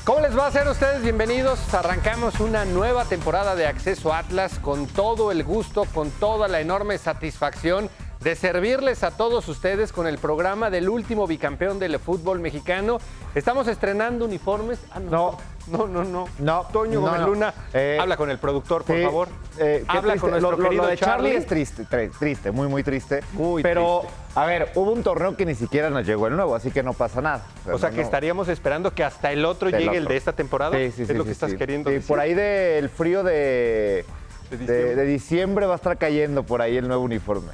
¿Cómo les va a ser a ustedes? Bienvenidos. Arrancamos una nueva temporada de Acceso Atlas con todo el gusto, con toda la enorme satisfacción de servirles a todos ustedes con el programa del último bicampeón del fútbol mexicano. Estamos estrenando uniformes. No. Toño Gómez Luna, habla con el productor, por favor. Habla con nuestro querido lo de Charlie. Es triste, muy triste. Pero, a ver, hubo un torneo que ni siquiera nos llegó el nuevo, así que no pasa nada. O sea, que estaríamos esperando que hasta el otro llegue el de esta temporada. Sí, es lo que estás queriendo decir. Por ahí del frío de diciembre va a estar cayendo por ahí el nuevo uniforme.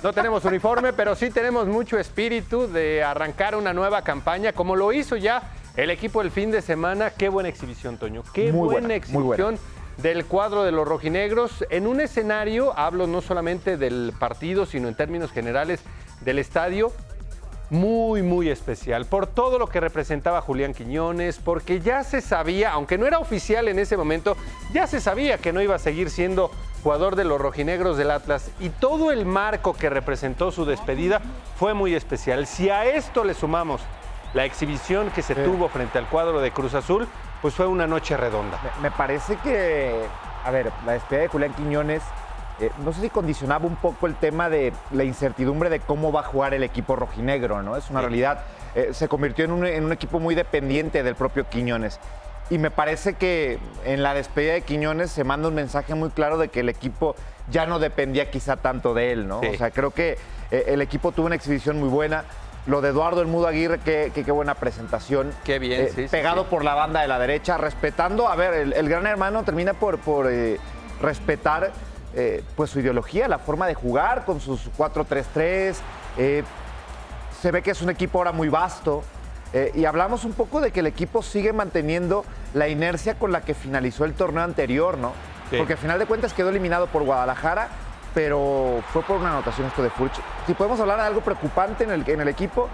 No tenemos uniforme, pero sí tenemos mucho espíritu de arrancar una nueva campaña, como lo hizo ya el equipo el fin de semana. Qué buena exhibición, Toño. Qué buena exhibición del cuadro de los rojinegros en un escenario, hablo no solamente del partido, sino en términos generales del estadio, muy especial, por todo lo que representaba Julián Quiñones, porque ya se sabía, aunque no era oficial en ese momento, ya se sabía que no iba a seguir siendo jugador de los rojinegros del Atlas, y todo el marco que representó su despedida fue muy especial. Si a esto le sumamos la exhibición que se tuvo frente al cuadro de Cruz Azul, pues fue una noche redonda. Me parece que, a ver, la despedida de Julián Quiñones, no sé si condicionaba un poco el tema de la incertidumbre de cómo va a jugar el equipo rojinegro, ¿no? Es una realidad. Se convirtió en un equipo muy dependiente del propio Quiñones. Y me parece que en la despedida de Quiñones se manda un mensaje muy claro de que el equipo ya no dependía quizá tanto de él, ¿no? Sí. O sea, creo que el equipo tuvo una exhibición muy buena. Lo de Eduardo El Mudo Aguirre, qué buena presentación. Qué bien, pegado por la banda de la derecha, respetando. A ver, el gran hermano termina por respetar pues su ideología, la forma de jugar con sus 4-3-3. Se ve que es un equipo ahora muy vasto. Y hablamos un poco de que el equipo sigue manteniendo la inercia con la que finalizó el torneo anterior, ¿no? Sí. Porque al final de cuentas quedó eliminado por Guadalajara, pero fue por una anotación esto de Furch. Si podemos hablar de algo preocupante en el equipo,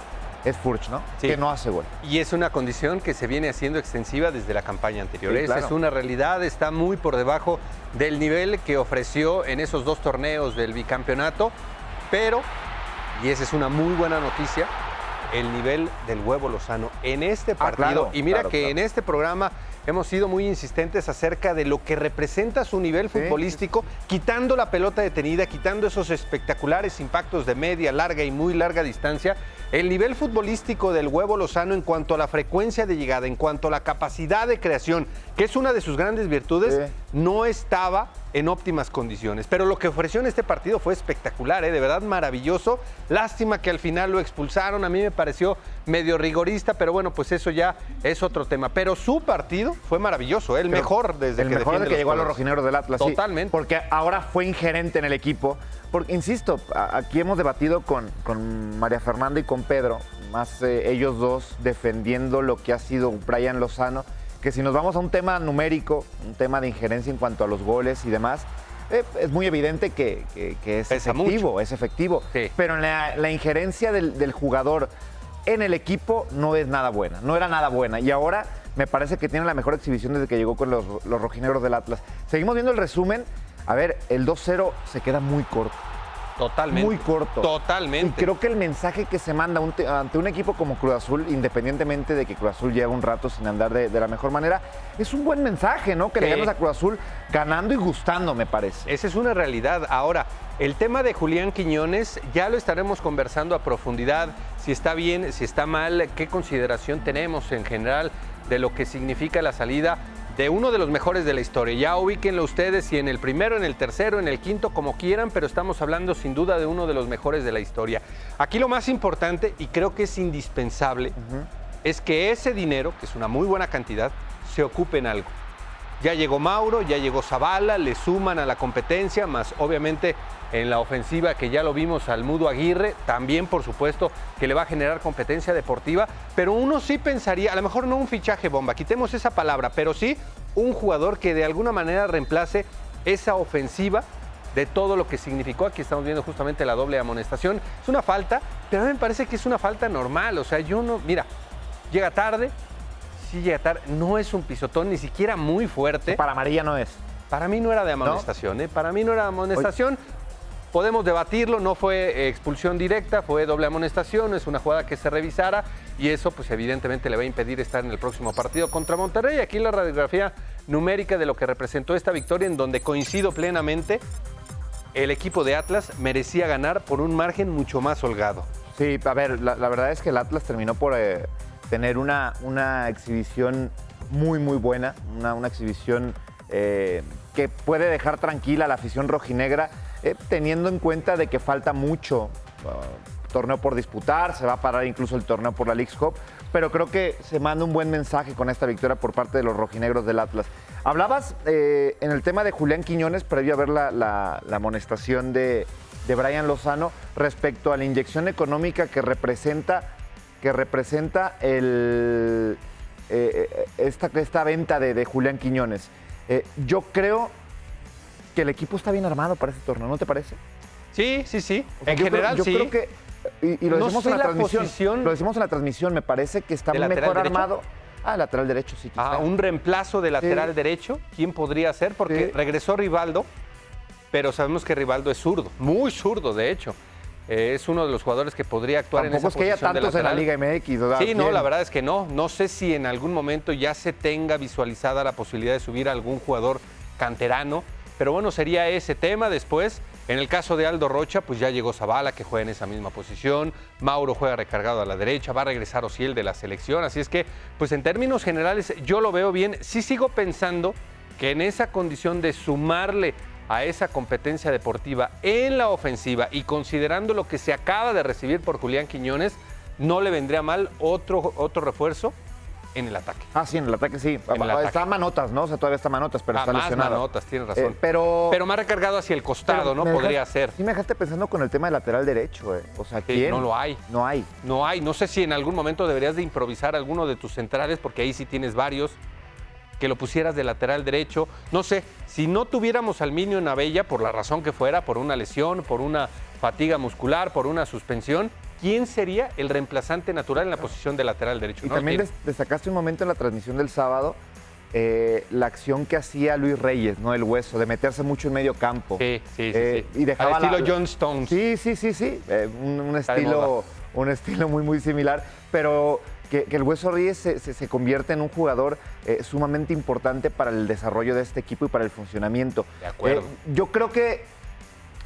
es Furch, ¿no? Sí. Que no hace gol. Y es una condición que se viene haciendo extensiva desde la campaña anterior. Sí, claro. Es una realidad, está muy por debajo del nivel que ofreció en esos dos torneos del bicampeonato, pero, y esa es una muy buena noticia, el nivel del Huevo Lozano en este partido. Claro, y mira claro. En este programa hemos sido muy insistentes acerca de lo que representa su nivel futbolístico, quitando la pelota detenida, quitando esos espectaculares impactos de media, larga y muy larga distancia. El nivel futbolístico del Huevo Lozano en cuanto a la frecuencia de llegada, en cuanto a la capacidad de creación, que es una de sus grandes virtudes, no estaba en óptimas condiciones. Pero lo que ofreció en este partido fue espectacular, de verdad maravilloso. Lástima que al final lo expulsaron, a mí me pareció medio rigorista, pero bueno, pues eso ya es otro tema. Pero su partido fue maravilloso, el mejor desde que llegó a los rojinegros del Atlas. Totalmente. Sí, porque ahora fue ingerente en el equipo. Porque, insisto, aquí hemos debatido con María Fernanda y con Pedro, más ellos dos defendiendo lo que ha sido Brian Lozano, que si nos vamos a un tema numérico, un tema de injerencia en cuanto a los goles y demás, es muy evidente que es efectivo. Sí. Pero en la injerencia del jugador en el equipo no es nada buena, no era nada buena. Y ahora me parece que tiene la mejor exhibición desde que llegó con los rojinegros del Atlas. Seguimos viendo el resumen. A ver, el 2-0 se queda muy corto. Totalmente. Muy corto. Totalmente. Y creo que el mensaje que se manda ante un equipo como Cruz Azul, independientemente de que Cruz Azul lleva un rato sin andar de la mejor manera, es un buen mensaje, ¿no? Que le ganas a Cruz Azul ganando y gustando, me parece. Esa es una realidad. Ahora, el tema de Julián Quiñones ya lo estaremos conversando a profundidad, si está bien, si está mal, qué consideración tenemos en general de lo que significa la salida de uno de los mejores de la historia. Ya ubíquenlo ustedes, si en el primero, en el tercero, en el quinto, como quieran, pero estamos hablando sin duda de uno de los mejores de la historia. Aquí lo más importante, y creo que es indispensable, es que ese dinero, que es una muy buena cantidad, se ocupe en algo. Ya llegó Mauro, ya llegó Zavala, le suman a la competencia, más obviamente en la ofensiva que ya lo vimos al Mudo Aguirre, también por supuesto que le va a generar competencia deportiva, pero uno sí pensaría, a lo mejor no un fichaje bomba, quitemos esa palabra, pero sí un jugador que de alguna manera reemplace esa ofensiva de todo lo que significó. Aquí estamos viendo justamente la doble amonestación. Es una falta, pero a mí me parece que es una falta normal, o sea, yo no, mira, llega tarde, no es un pisotón, ni siquiera muy fuerte. Para amarilla no es. Para mí no era de amonestación, ¿eh? Para mí no era de amonestación. Podemos debatirlo, no fue expulsión directa, fue doble amonestación, es una jugada que se revisara y eso pues evidentemente le va a impedir estar en el próximo partido contra Monterrey. Aquí la radiografía numérica de lo que representó esta victoria, en donde coincido plenamente, el equipo de Atlas merecía ganar por un margen mucho más holgado. Sí, a ver, la verdad es que el Atlas terminó por tener una exhibición muy, muy buena, una exhibición que puede dejar tranquila a la afición rojinegra, teniendo en cuenta de que falta mucho torneo por disputar, se va a parar incluso el torneo por la Leagues Cup, pero creo que se manda un buen mensaje con esta victoria por parte de los rojinegros del Atlas. Hablabas en el tema de Julián Quiñones, previo a ver la amonestación de Brian Lozano, respecto a la inyección económica que representa esta venta de Julián Quiñones. Yo creo que el equipo está bien armado para este torneo, ¿no te parece? Sí. O sea, En general, yo sí. creo que, y lo No decimos sé en la la transmisión, posición. lo decimos en la transmisión, me parece que está ¿De mejor lateral derecho? armado. Lateral derecho, sí. Quizá. Un reemplazo de lateral Sí. derecho, ¿quién podría ser? Porque Sí. regresó Rivaldo, pero sabemos que Rivaldo es zurdo, muy zurdo de hecho. Es uno de los jugadores que podría actuar en esa Tampoco es que haya posición de tantos en la lateral. Liga MX, ¿verdad? Sí, no, ¿Quién? la verdad es que no. No sé si en algún momento ya se tenga visualizada la posibilidad de subir a algún jugador canterano, pero bueno, sería ese tema después. En el caso de Aldo Rocha, pues ya llegó Zavala, que juega en esa misma posición. Mauro juega recargado a la derecha, va a regresar Ociel de la selección. Así es que, pues en términos generales, yo lo veo bien. Sí sigo pensando que en esa condición de sumarle a esa competencia deportiva en la ofensiva y considerando lo que se acaba de recibir por Julián Quiñones, no le vendría mal otro refuerzo en el ataque. Sí, en el ataque sí. En el ataque. Está Manotas, ¿no? O sea, todavía está Manotas, pero está más lesionado. Manotas, tienes razón. Pero más recargado hacia el costado, ¿no? me Podría dejaste- ser. Sí me dejaste pensando con el tema del lateral derecho, O sea, Sí, ¿quién? no lo hay. No hay. No hay. No sé si en algún momento deberías de improvisar alguno de tus centrales, porque ahí sí tienes varios, que lo pusieras de lateral derecho. No sé, si no tuviéramos al Minio Navella, por la razón que fuera, por una lesión, por una fatiga muscular, por una suspensión, ¿quién sería el reemplazante natural en la posición de lateral derecho? Y ¿No? también ¿Quién? destacaste un momento en la transmisión del sábado, la acción que hacía Luis Reyes, ¿no? El Hueso, de meterse mucho en medio campo. Sí. Y dejaba al estilo John Stones. Sí. Un Está de moda. estilo muy, muy similar, pero que el Hueso Reyes se convierte en un jugador sumamente importante para el desarrollo de este equipo y para el funcionamiento. De acuerdo. Yo creo que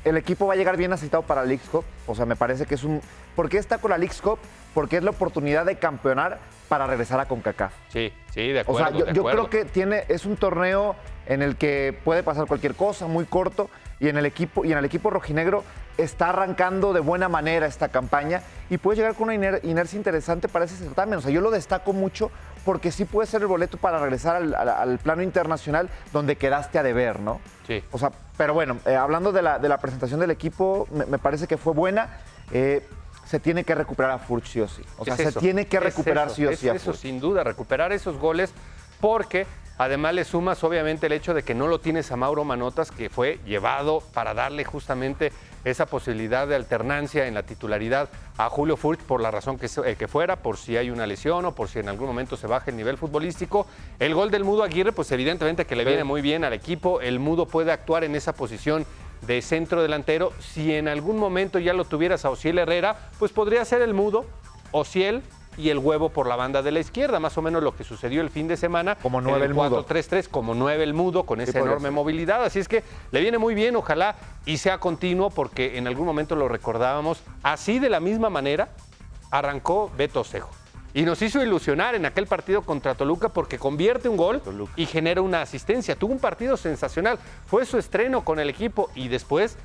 el equipo va a llegar bien aceitado para la Leagues Cup. O sea, me parece que es un... ¿Por qué está con la Leagues Cup? Porque es la oportunidad de campeonar para regresar a CONCACAF. Sí, de O acuerdo. sea, yo creo que es un torneo en el que puede pasar cualquier cosa, muy corto, y en el equipo rojinegro está arrancando de buena manera esta campaña y puede llegar con una inercia interesante para ese certamen. O sea, yo lo destaco mucho porque sí puede ser el boleto para regresar al plano internacional donde quedaste a deber, ¿no? Sí. O sea, pero bueno, hablando de la presentación del equipo, me parece que fue buena. Se tiene que recuperar a Furch sí o sí. O sea, se tiene que recuperar sí o sí a Eso, Furch. sin duda, recuperar esos goles, porque además le sumas obviamente el hecho de que no lo tienes a Mauro Manotas, que fue llevado para darle justamente esa posibilidad de alternancia en la titularidad a Julio Furch, por la razón que fuera, por si hay una lesión o por si en algún momento se baja el nivel futbolístico. El gol del Mudo Aguirre, pues evidentemente que le viene muy bien al equipo. El Mudo puede actuar en esa posición de centro delantero. Si en algún momento ya lo tuvieras a Ociel Herrera, pues podría ser el Mudo, Ociel y el Huevo por la banda de la izquierda, más o menos lo que sucedió el fin de semana. Como 9 el Mudo. 4-3-3, como 9 el Mudo, con esa enorme movilidad. Así es que le viene muy bien, ojalá y sea continuo, porque en algún momento lo recordábamos. Así, de la misma manera, arrancó Beto Osejo. Y nos hizo ilusionar en aquel partido contra Toluca porque convierte un gol y genera una asistencia. Tuvo un partido sensacional. Fue su estreno con el equipo y después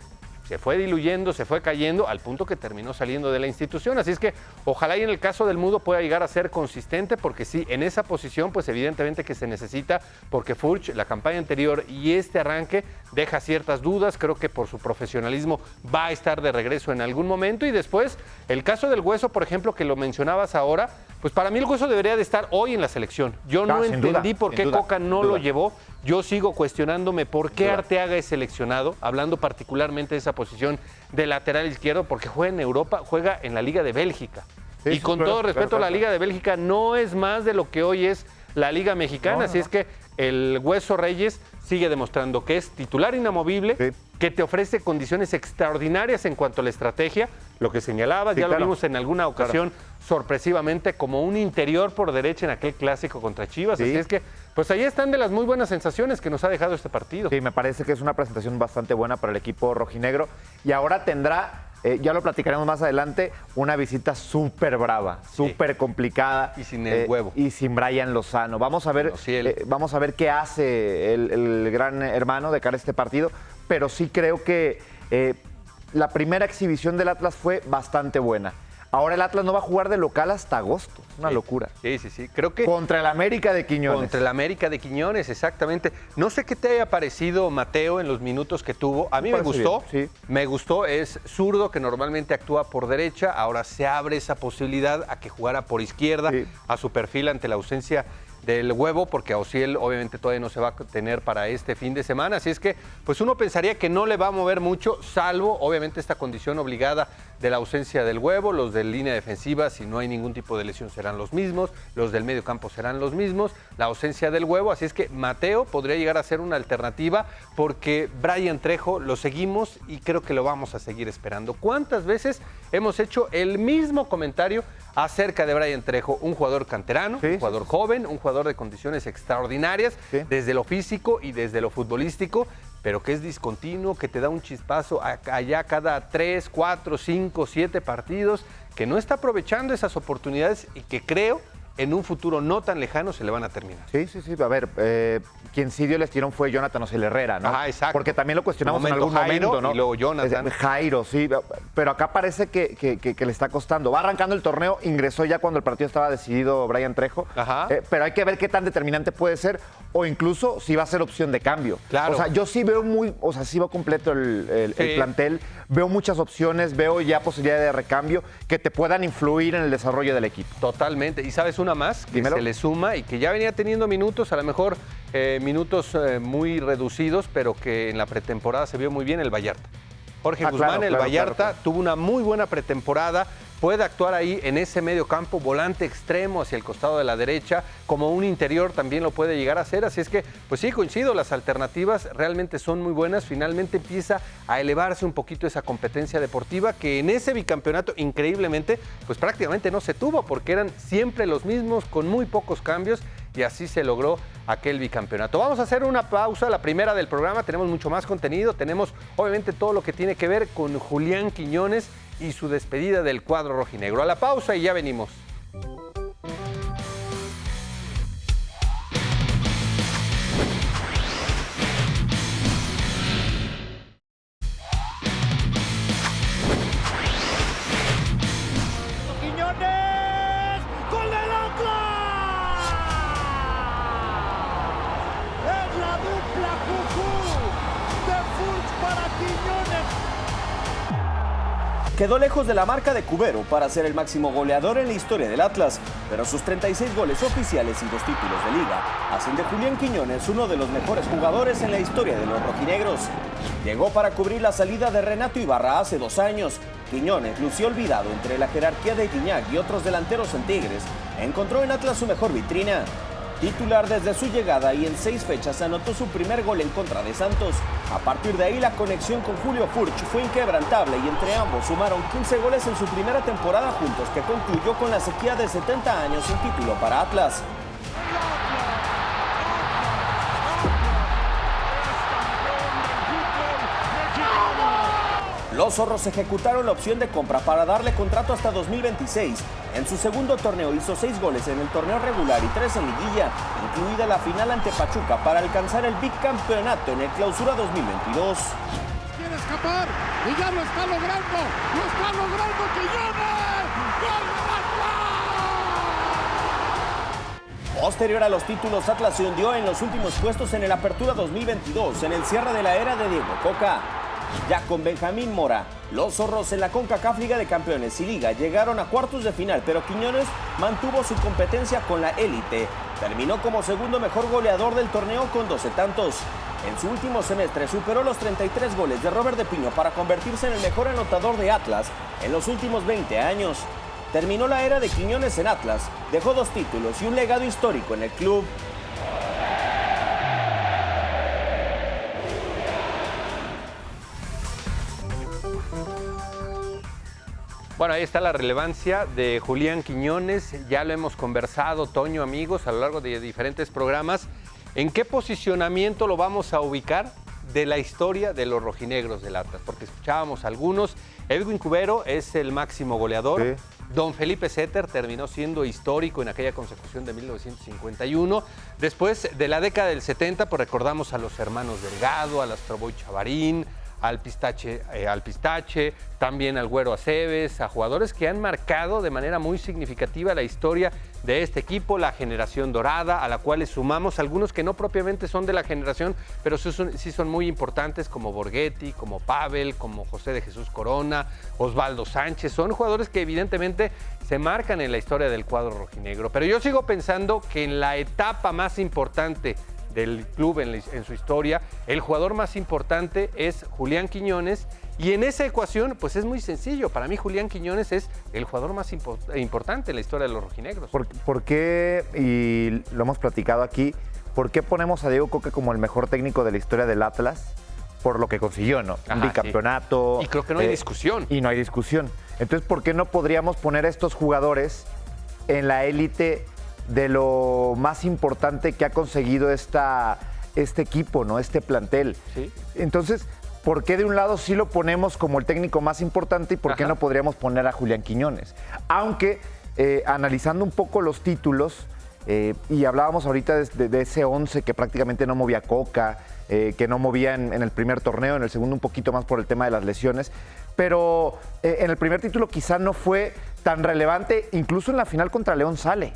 se fue diluyendo, se fue cayendo al punto que terminó saliendo de la institución. Así es que ojalá y en el caso del Mudo pueda llegar a ser consistente, porque sí, en esa posición pues evidentemente que se necesita, porque Furch, la campaña anterior y este arranque deja ciertas dudas. Creo que por su profesionalismo va a estar de regreso en algún momento. Y después el caso del Hueso, por ejemplo, que lo mencionabas ahora, pues para mí el Hueso debería de estar hoy en la selección. Yo no entendí por qué Coca no lo llevó. Yo sigo cuestionándome por qué Arteaga es seleccionado, hablando particularmente de esa posición de lateral izquierdo, porque juega en Europa, juega en la Liga de Bélgica. Y con todo respeto, la Liga de Bélgica no es más de lo que hoy es la Liga Mexicana. Así es que el Hueso Reyes sigue demostrando que es titular inamovible, Sí. que te ofrece condiciones extraordinarias en cuanto a la estrategia, lo que señalabas, Sí, ya claro. lo vimos en alguna ocasión sorpresivamente como un interior por derecha en aquel clásico contra Chivas, Sí. así es que pues ahí están de las muy buenas sensaciones que nos ha dejado este partido. Sí, me parece que es una presentación bastante buena para el equipo rojinegro y ahora tendrá, ya lo platicaremos más adelante, una visita súper brava, súper complicada. Y sin el huevo. Y sin Brian Lozano. Vamos a ver, vamos a ver qué hace el gran hermano de cara a este partido, pero sí creo que la primera exhibición del Atlas fue bastante buena. Ahora el Atlas no va a jugar de local hasta agosto. Una locura. Sí. Creo que Contra el América de Quiñones. Contra el América de Quiñones, exactamente. No sé qué te haya parecido Mateo en los minutos que tuvo. A mí me gustó. Bien, sí. Me gustó. Es zurdo que normalmente actúa por derecha. Ahora se abre esa posibilidad a que jugara por izquierda, Sí. a su perfil ante la ausencia del huevo, porque a Osiel obviamente todavía no se va a tener para este fin de semana. Así es que, pues uno pensaría que no le va a mover mucho, salvo obviamente esta condición obligada de la ausencia del huevo. Los de línea defensiva, si no hay ningún tipo de lesión, serán los mismos. Los del medio campo serán los mismos. La ausencia del huevo. Así es que Mateo podría llegar a ser una alternativa, porque Brian Trejo lo seguimos y creo que lo vamos a seguir esperando. ¿Cuántas veces hemos hecho el mismo comentario acerca de Brian Trejo? Un jugador canterano, Sí, un jugador joven, un jugador de condiciones extraordinarias, Sí. desde lo físico y desde lo futbolístico, pero que es discontinuo, que te da un chispazo allá cada 3, 4, 5, 7 partidos, que no está aprovechando esas oportunidades y que creo en un futuro no tan lejano se le van a terminar. Sí. A ver, quien sí dio el estirón fue Jonathan Ociel Herrera, ¿no? Ajá, exacto. Porque también lo cuestionamos en Momento algún Jairo momento, ¿no? y luego Jonathan. Jairo, sí. Pero acá parece que le está costando. Va arrancando el torneo, ingresó ya cuando el partido estaba decidido Brian Trejo. Ajá. Pero hay que ver qué tan determinante puede ser o incluso si va a ser opción de cambio. Claro. O sea, yo sí veo sí veo completo el Sí. plantel. Veo muchas opciones, veo ya posibilidades de recambio que te puedan influir en el desarrollo del equipo. Totalmente. Y sabes una más que Dímelo. se le suma y que ya venía teniendo minutos, a lo mejor minutos muy reducidos, pero que en la pretemporada se vio muy bien, el Vallarta. Jorge Guzmán, claro, el claro, Vallarta, claro. tuvo una muy buena pretemporada. Puede actuar ahí en ese medio campo, volante extremo hacia el costado de la derecha, como un interior también lo puede llegar a hacer. Así es que, pues sí, coincido, las alternativas realmente son muy buenas. Finalmente empieza a elevarse un poquito esa competencia deportiva que en ese bicampeonato, increíblemente, pues prácticamente no se tuvo, porque eran siempre los mismos, con muy pocos cambios, y así se logró aquel bicampeonato. Vamos a hacer una pausa, la primera del programa. Tenemos mucho más contenido, tenemos obviamente todo lo que tiene que ver con Julián Quiñones y su despedida del cuadro rojinegro. A la pausa y ya venimos. Quiñones, ¡gol del Atlas! Es la dupla Cucú de Furch para Quiñones. Quedó lejos de la marca de Cubero para ser el máximo goleador en la historia del Atlas, pero sus 36 goles oficiales y 2 títulos de liga hacen de Julián Quiñones uno de los mejores jugadores en la historia de los rojinegros. Llegó para cubrir la salida de Renato Ibarra hace 2 años. Quiñones lució olvidado entre la jerarquía de Guiñac y otros delanteros en Tigres. Encontró en Atlas su mejor vitrina. Titular desde su llegada y en 6 fechas anotó su primer gol en contra de Santos. A partir de ahí la conexión con Julio Furch fue inquebrantable y entre ambos sumaron 15 goles en su primera temporada juntos, que concluyó con la sequía de 70 años sin título para Atlas. Los zorros ejecutaron la opción de compra para darle contrato hasta 2026. En su segundo torneo hizo 6 goles en el torneo regular y 3 en liguilla, incluida la final ante Pachuca para alcanzar el bicampeonato en el Clausura 2022. Quiere escapar y ya lo está logrando Quiñones. ¡Gol del Atlas! Posterior a los títulos, Atlas se hundió en los últimos puestos en el Apertura 2022, en el cierre de la era de Diego Coca. Ya con Benjamín Mora, los zorros en la CONCACAF Liga de Campeones y Liga llegaron a cuartos de final, pero Quiñones mantuvo su competencia con la élite. Terminó como segundo mejor goleador del torneo con 12 tantos. En su último semestre superó los 33 goles de Robert de Piño para convertirse en el mejor anotador de Atlas en los últimos 20 años. Terminó la era de Quiñones en Atlas, dejó 2 títulos y un legado histórico en el club. Bueno, ahí está la relevancia de Julián Quiñones. Ya lo hemos conversado, Toño, amigos, a lo largo de diferentes programas. ¿En qué posicionamiento lo vamos a ubicar de la historia de los rojinegros del Atlas? Porque escuchábamos algunos. Edwin Cubero es el máximo goleador. Sí. Don Felipe Setter terminó siendo histórico en aquella consecución de 1951. Después de la década del 70, pues recordamos a los hermanos Delgado, al Astroboy Chavarín, al Pistache, también al Güero Aceves, a jugadores que han marcado de manera muy significativa la historia de este equipo, la generación dorada, a la cual le sumamos algunos que no propiamente son de la generación, pero sí son muy importantes, como Borghetti, como Pavel, como José de Jesús Corona, Osvaldo Sánchez. Son jugadores que evidentemente se marcan en la historia del cuadro rojinegro. Pero yo sigo pensando que en la etapa más importante del club en su historia, el jugador más importante es Julián Quiñones, y en esa ecuación pues es muy sencillo. Para mí Julián Quiñones es el jugador más importante en la historia de los rojinegros. ¿Por qué, y lo hemos platicado aquí, por qué ponemos a Diego Coca como el mejor técnico de la historia del Atlas? Por lo que consiguió, ¿no? Ajá, un bicampeonato. Sí. Y creo que no hay discusión. Y no hay discusión. Entonces, ¿por qué no podríamos poner a estos jugadores en la élite de lo más importante que ha conseguido este equipo, ¿no? Este plantel? Sí. Entonces, ¿por qué de un lado sí lo ponemos como el técnico más importante y por qué no podríamos poner a Julián Quiñones? Aunque, analizando un poco los títulos, y hablábamos ahorita de ese 11 que prácticamente no movía Coca, que no movía en el primer torneo, en el segundo un poquito más por el tema de las lesiones, pero en el primer título quizá no fue tan relevante, incluso en la final contra León sale.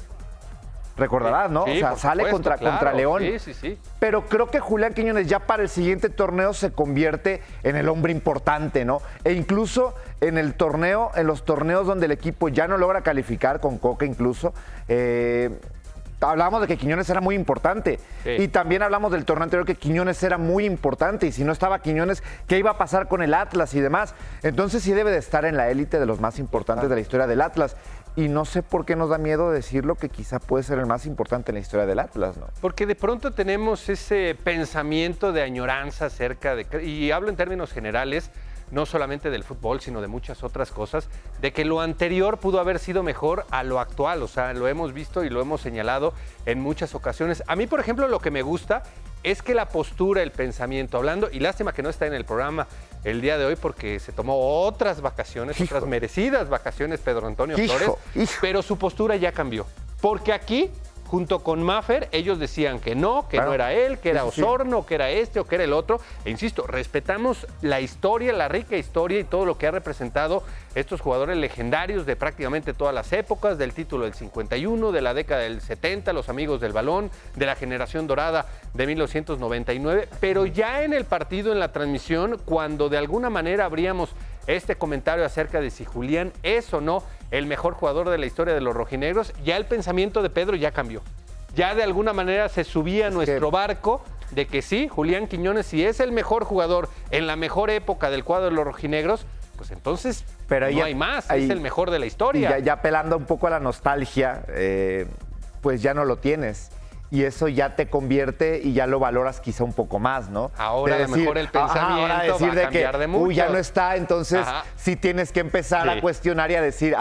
Recordarás, ¿no? Sí, o sea, por sale supuesto, contra claro. León. Sí. Pero creo que Julián Quiñones ya para el siguiente torneo se convierte en el hombre importante, ¿no? E incluso en los torneos donde el equipo ya no logra calificar, con Coca incluso, hablábamos de que Quiñones era muy importante. Sí. Y también hablamos del torneo anterior que Quiñones era muy importante. Y si no estaba Quiñones, ¿qué iba a pasar con el Atlas y demás? Entonces sí debe de estar en la élite de los más importantes de la historia del Atlas. Y no sé por qué nos da miedo decirlo, que quizá puede ser el más importante en la historia del Atlas, ¿no? Porque de pronto tenemos ese pensamiento de añoranza acerca de, y hablo en términos generales, no solamente del fútbol, sino de muchas otras cosas, de que lo anterior pudo haber sido mejor a lo actual. O sea, lo hemos visto y lo hemos señalado en muchas ocasiones. A mí, por ejemplo, lo que me gusta es que la postura, el pensamiento, hablando, y lástima que no está en el programa el día de hoy porque se tomó otras vacaciones, otras merecidas vacaciones Pedro Antonio Flores, pero su postura ya cambió. Porque aquí, junto con Maffer, ellos decían que no era él, que era Osorno, que era este o que era el otro. E insisto, respetamos la historia, la rica historia y todo lo que ha representado estos jugadores legendarios de prácticamente todas las épocas, del título del 51, de la década del 70, los amigos del balón, de la generación dorada de 1999. Pero ya en el partido, en la transmisión, cuando de alguna manera abríamos este comentario acerca de si Julián es o no el mejor jugador de la historia de los rojinegros, ya el pensamiento de Pedro ya cambió. Ya de alguna manera se subía a nuestro barco de que sí, Julián Quiñones, si es el mejor jugador en la mejor época del cuadro de los rojinegros, pues entonces pero no hay más, es el mejor de la historia. Ya apelando un poco a la nostalgia, pues ya no lo tienes. Y eso ya te convierte y ya lo valoras quizá un poco más, ¿no? Ahora a lo mejor el pensamiento ahora decir va a de cambiar que, de mucho. ya no está, entonces sí tienes que empezar a cuestionar y a decir,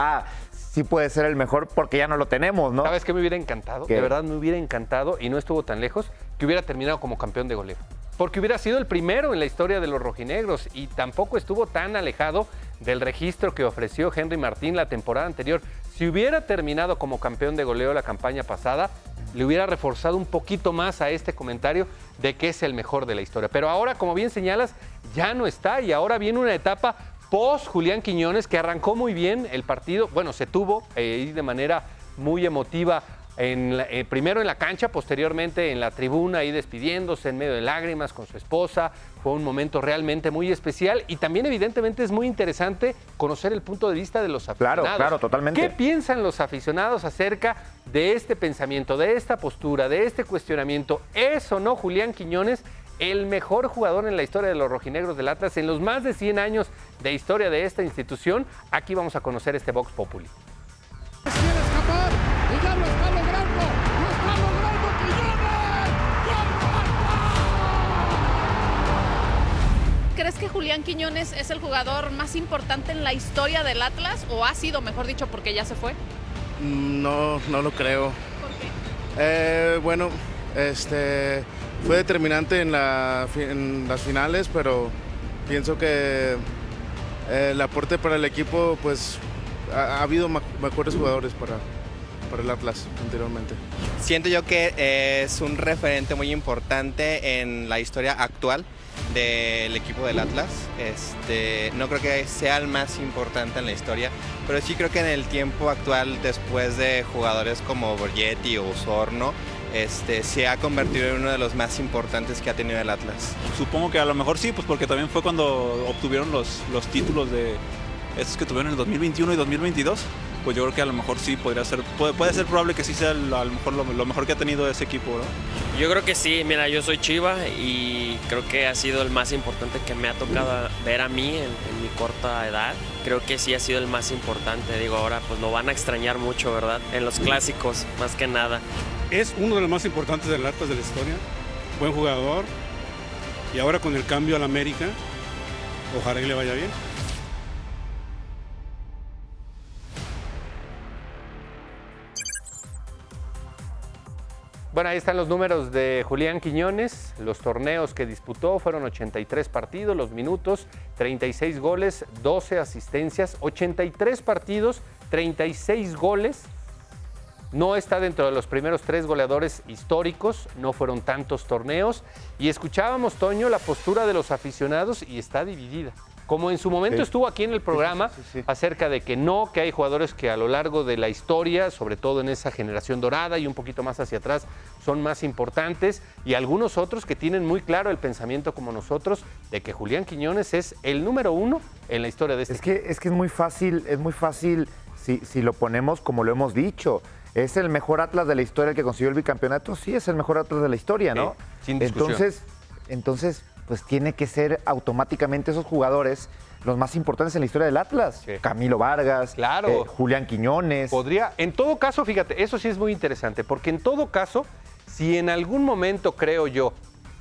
sí puede ser el mejor porque ya no lo tenemos, ¿no? ¿Sabes qué me hubiera encantado? ¿Qué? De verdad me hubiera encantado, y no estuvo tan lejos, que hubiera terminado como campeón de goleo. Porque hubiera sido el primero en la historia de los rojinegros y tampoco estuvo tan alejado del registro que ofreció Henry Martín la temporada anterior. Si hubiera terminado como campeón de goleo la campaña pasada, le hubiera reforzado un poquito más a este comentario de que es el mejor de la historia. Pero ahora, como bien señalas, ya no está, y ahora viene una etapa post Julián Quiñones que arrancó muy bien el partido. Bueno, se tuvo de manera muy emotiva primero en la cancha, posteriormente en la tribuna, ahí despidiéndose en medio de lágrimas con su esposa. Fue un momento realmente muy especial, y también evidentemente es muy interesante conocer el punto de vista de los aficionados. Claro, totalmente. ¿Qué piensan los aficionados acerca de este pensamiento, de esta postura, de este cuestionamiento? ¿Es o no Julián Quiñones el mejor jugador en la historia de los rojinegros del Atlas en los más de 100 años de historia de esta institución? Aquí vamos a conocer este Vox Populi. Quiere escapar y ya lo está logrando Quiñones. ¿crees que Julián Quiñones es el jugador más importante en la historia del Atlas? ¿O ha sido, mejor dicho, porque ya se fue? No lo creo. ¿Por qué? Bueno, fue determinante en las finales, pero pienso que el aporte para el equipo, pues ha habido mejores jugadores para el Atlas anteriormente. Siento yo que es un referente muy importante en la historia actual del equipo del Atlas. No creo que sea el más importante en la historia, pero sí creo que en el tiempo actual, después de jugadores como Borgetti o Osorno, se ha convertido en uno de los más importantes que ha tenido el Atlas. Supongo que a lo mejor sí, pues porque también fue cuando obtuvieron los títulos de estos que tuvieron en el 2021 y 2022. Pues yo creo que a lo mejor sí puede ser probable que sí sea a lo mejor lo mejor que ha tenido ese equipo, ¿no? Yo creo que sí, mira, yo soy Chiva y creo que ha sido el más importante que me ha tocado ver a mí en mi corta edad. Creo que sí ha sido el más importante, digo, ahora pues lo van a extrañar mucho, ¿verdad? En los clásicos, más que nada. Es uno de los más importantes del Atlas de la historia, buen jugador, y ahora con el cambio al América, ojalá que le vaya bien. Bueno, ahí están los números de Julián Quiñones. Los torneos que disputó fueron 83 partidos, los minutos, 36 goles, 12 asistencias, 83 partidos, 36 goles. No está dentro de los primeros 3 goleadores históricos, no fueron tantos torneos. Y escuchábamos, Toño, la postura de los aficionados y está dividida. Como en su momento estuvo aquí en el programa acerca de que hay jugadores que a lo largo de la historia, sobre todo en esa generación dorada y un poquito más hacia atrás, son más importantes, y algunos otros que tienen muy claro el pensamiento como nosotros de que Julián Quiñones es el número 1 en la historia de este equipo. Es que es muy fácil si lo ponemos como lo hemos dicho. ¿Es el mejor Atlas de la historia el que consiguió el bicampeonato? Sí, es el mejor Atlas de la historia, ¿no? Sin discusión. Entonces, pues tiene que ser automáticamente esos jugadores los más importantes en la historia del Atlas. Sí. Camilo Vargas, Julián Quiñones. En todo caso, fíjate, eso sí es muy interesante, porque en todo caso, si en algún momento, creo yo,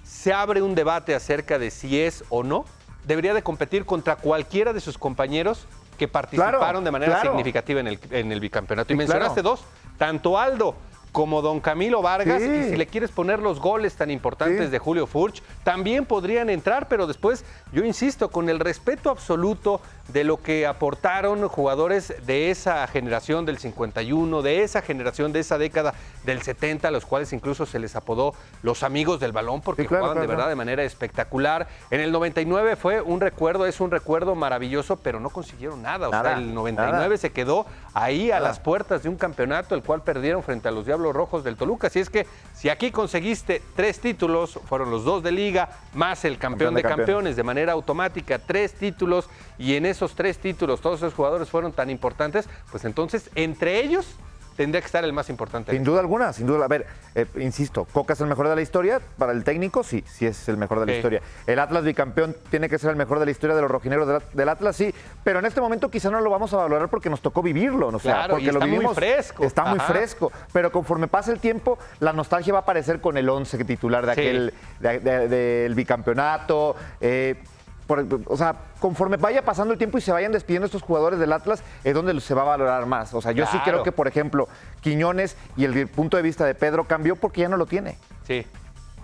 se abre un debate acerca de si es o no, debería de competir contra cualquiera de sus compañeros que participaron de manera significativa en el bicampeonato. Y mencionaste 2, tanto Aldo como don Camilo Vargas, y si le quieres poner los goles tan importantes de Julio Furch, también podrían entrar, pero después, yo insisto, con el respeto absoluto de lo que aportaron jugadores de esa generación del 51, de esa generación, de esa década del 70, a los cuales incluso se les apodó los amigos del balón, porque jugaban de verdad de manera espectacular. En el 99 es un recuerdo maravilloso, pero no consiguieron nada. O sea, el 99 se quedó ahí a las puertas de un campeonato, el cual perdieron frente a los Diablos Rojos del Toluca. Así es que si aquí conseguiste 3 títulos, fueron los 2 de liga, más el campeón de campeones de manera automática, 3 títulos, y en esos 3 títulos todos esos jugadores fueron tan importantes, pues entonces entre ellos tendría que estar el más importante. Sin duda alguna, sin duda. A ver, insisto, ¿Coca es el mejor de la historia? Para el técnico, sí es el mejor de la historia. ¿El Atlas bicampeón tiene que ser el mejor de la historia de los rojinegros del Atlas? Sí, pero en este momento quizá no lo vamos a valorar porque nos tocó vivirlo, ¿no? Porque está muy fresco. Está muy fresco, pero conforme pase el tiempo, la nostalgia va a aparecer con el 11 titular de aquel, del bicampeonato. O sea, conforme vaya pasando el tiempo y se vayan despidiendo estos jugadores del Atlas, es donde se va a valorar más. O sea, yo sí creo que, por ejemplo, Quiñones y el punto de vista de Pedro cambió porque ya no lo tiene. Sí.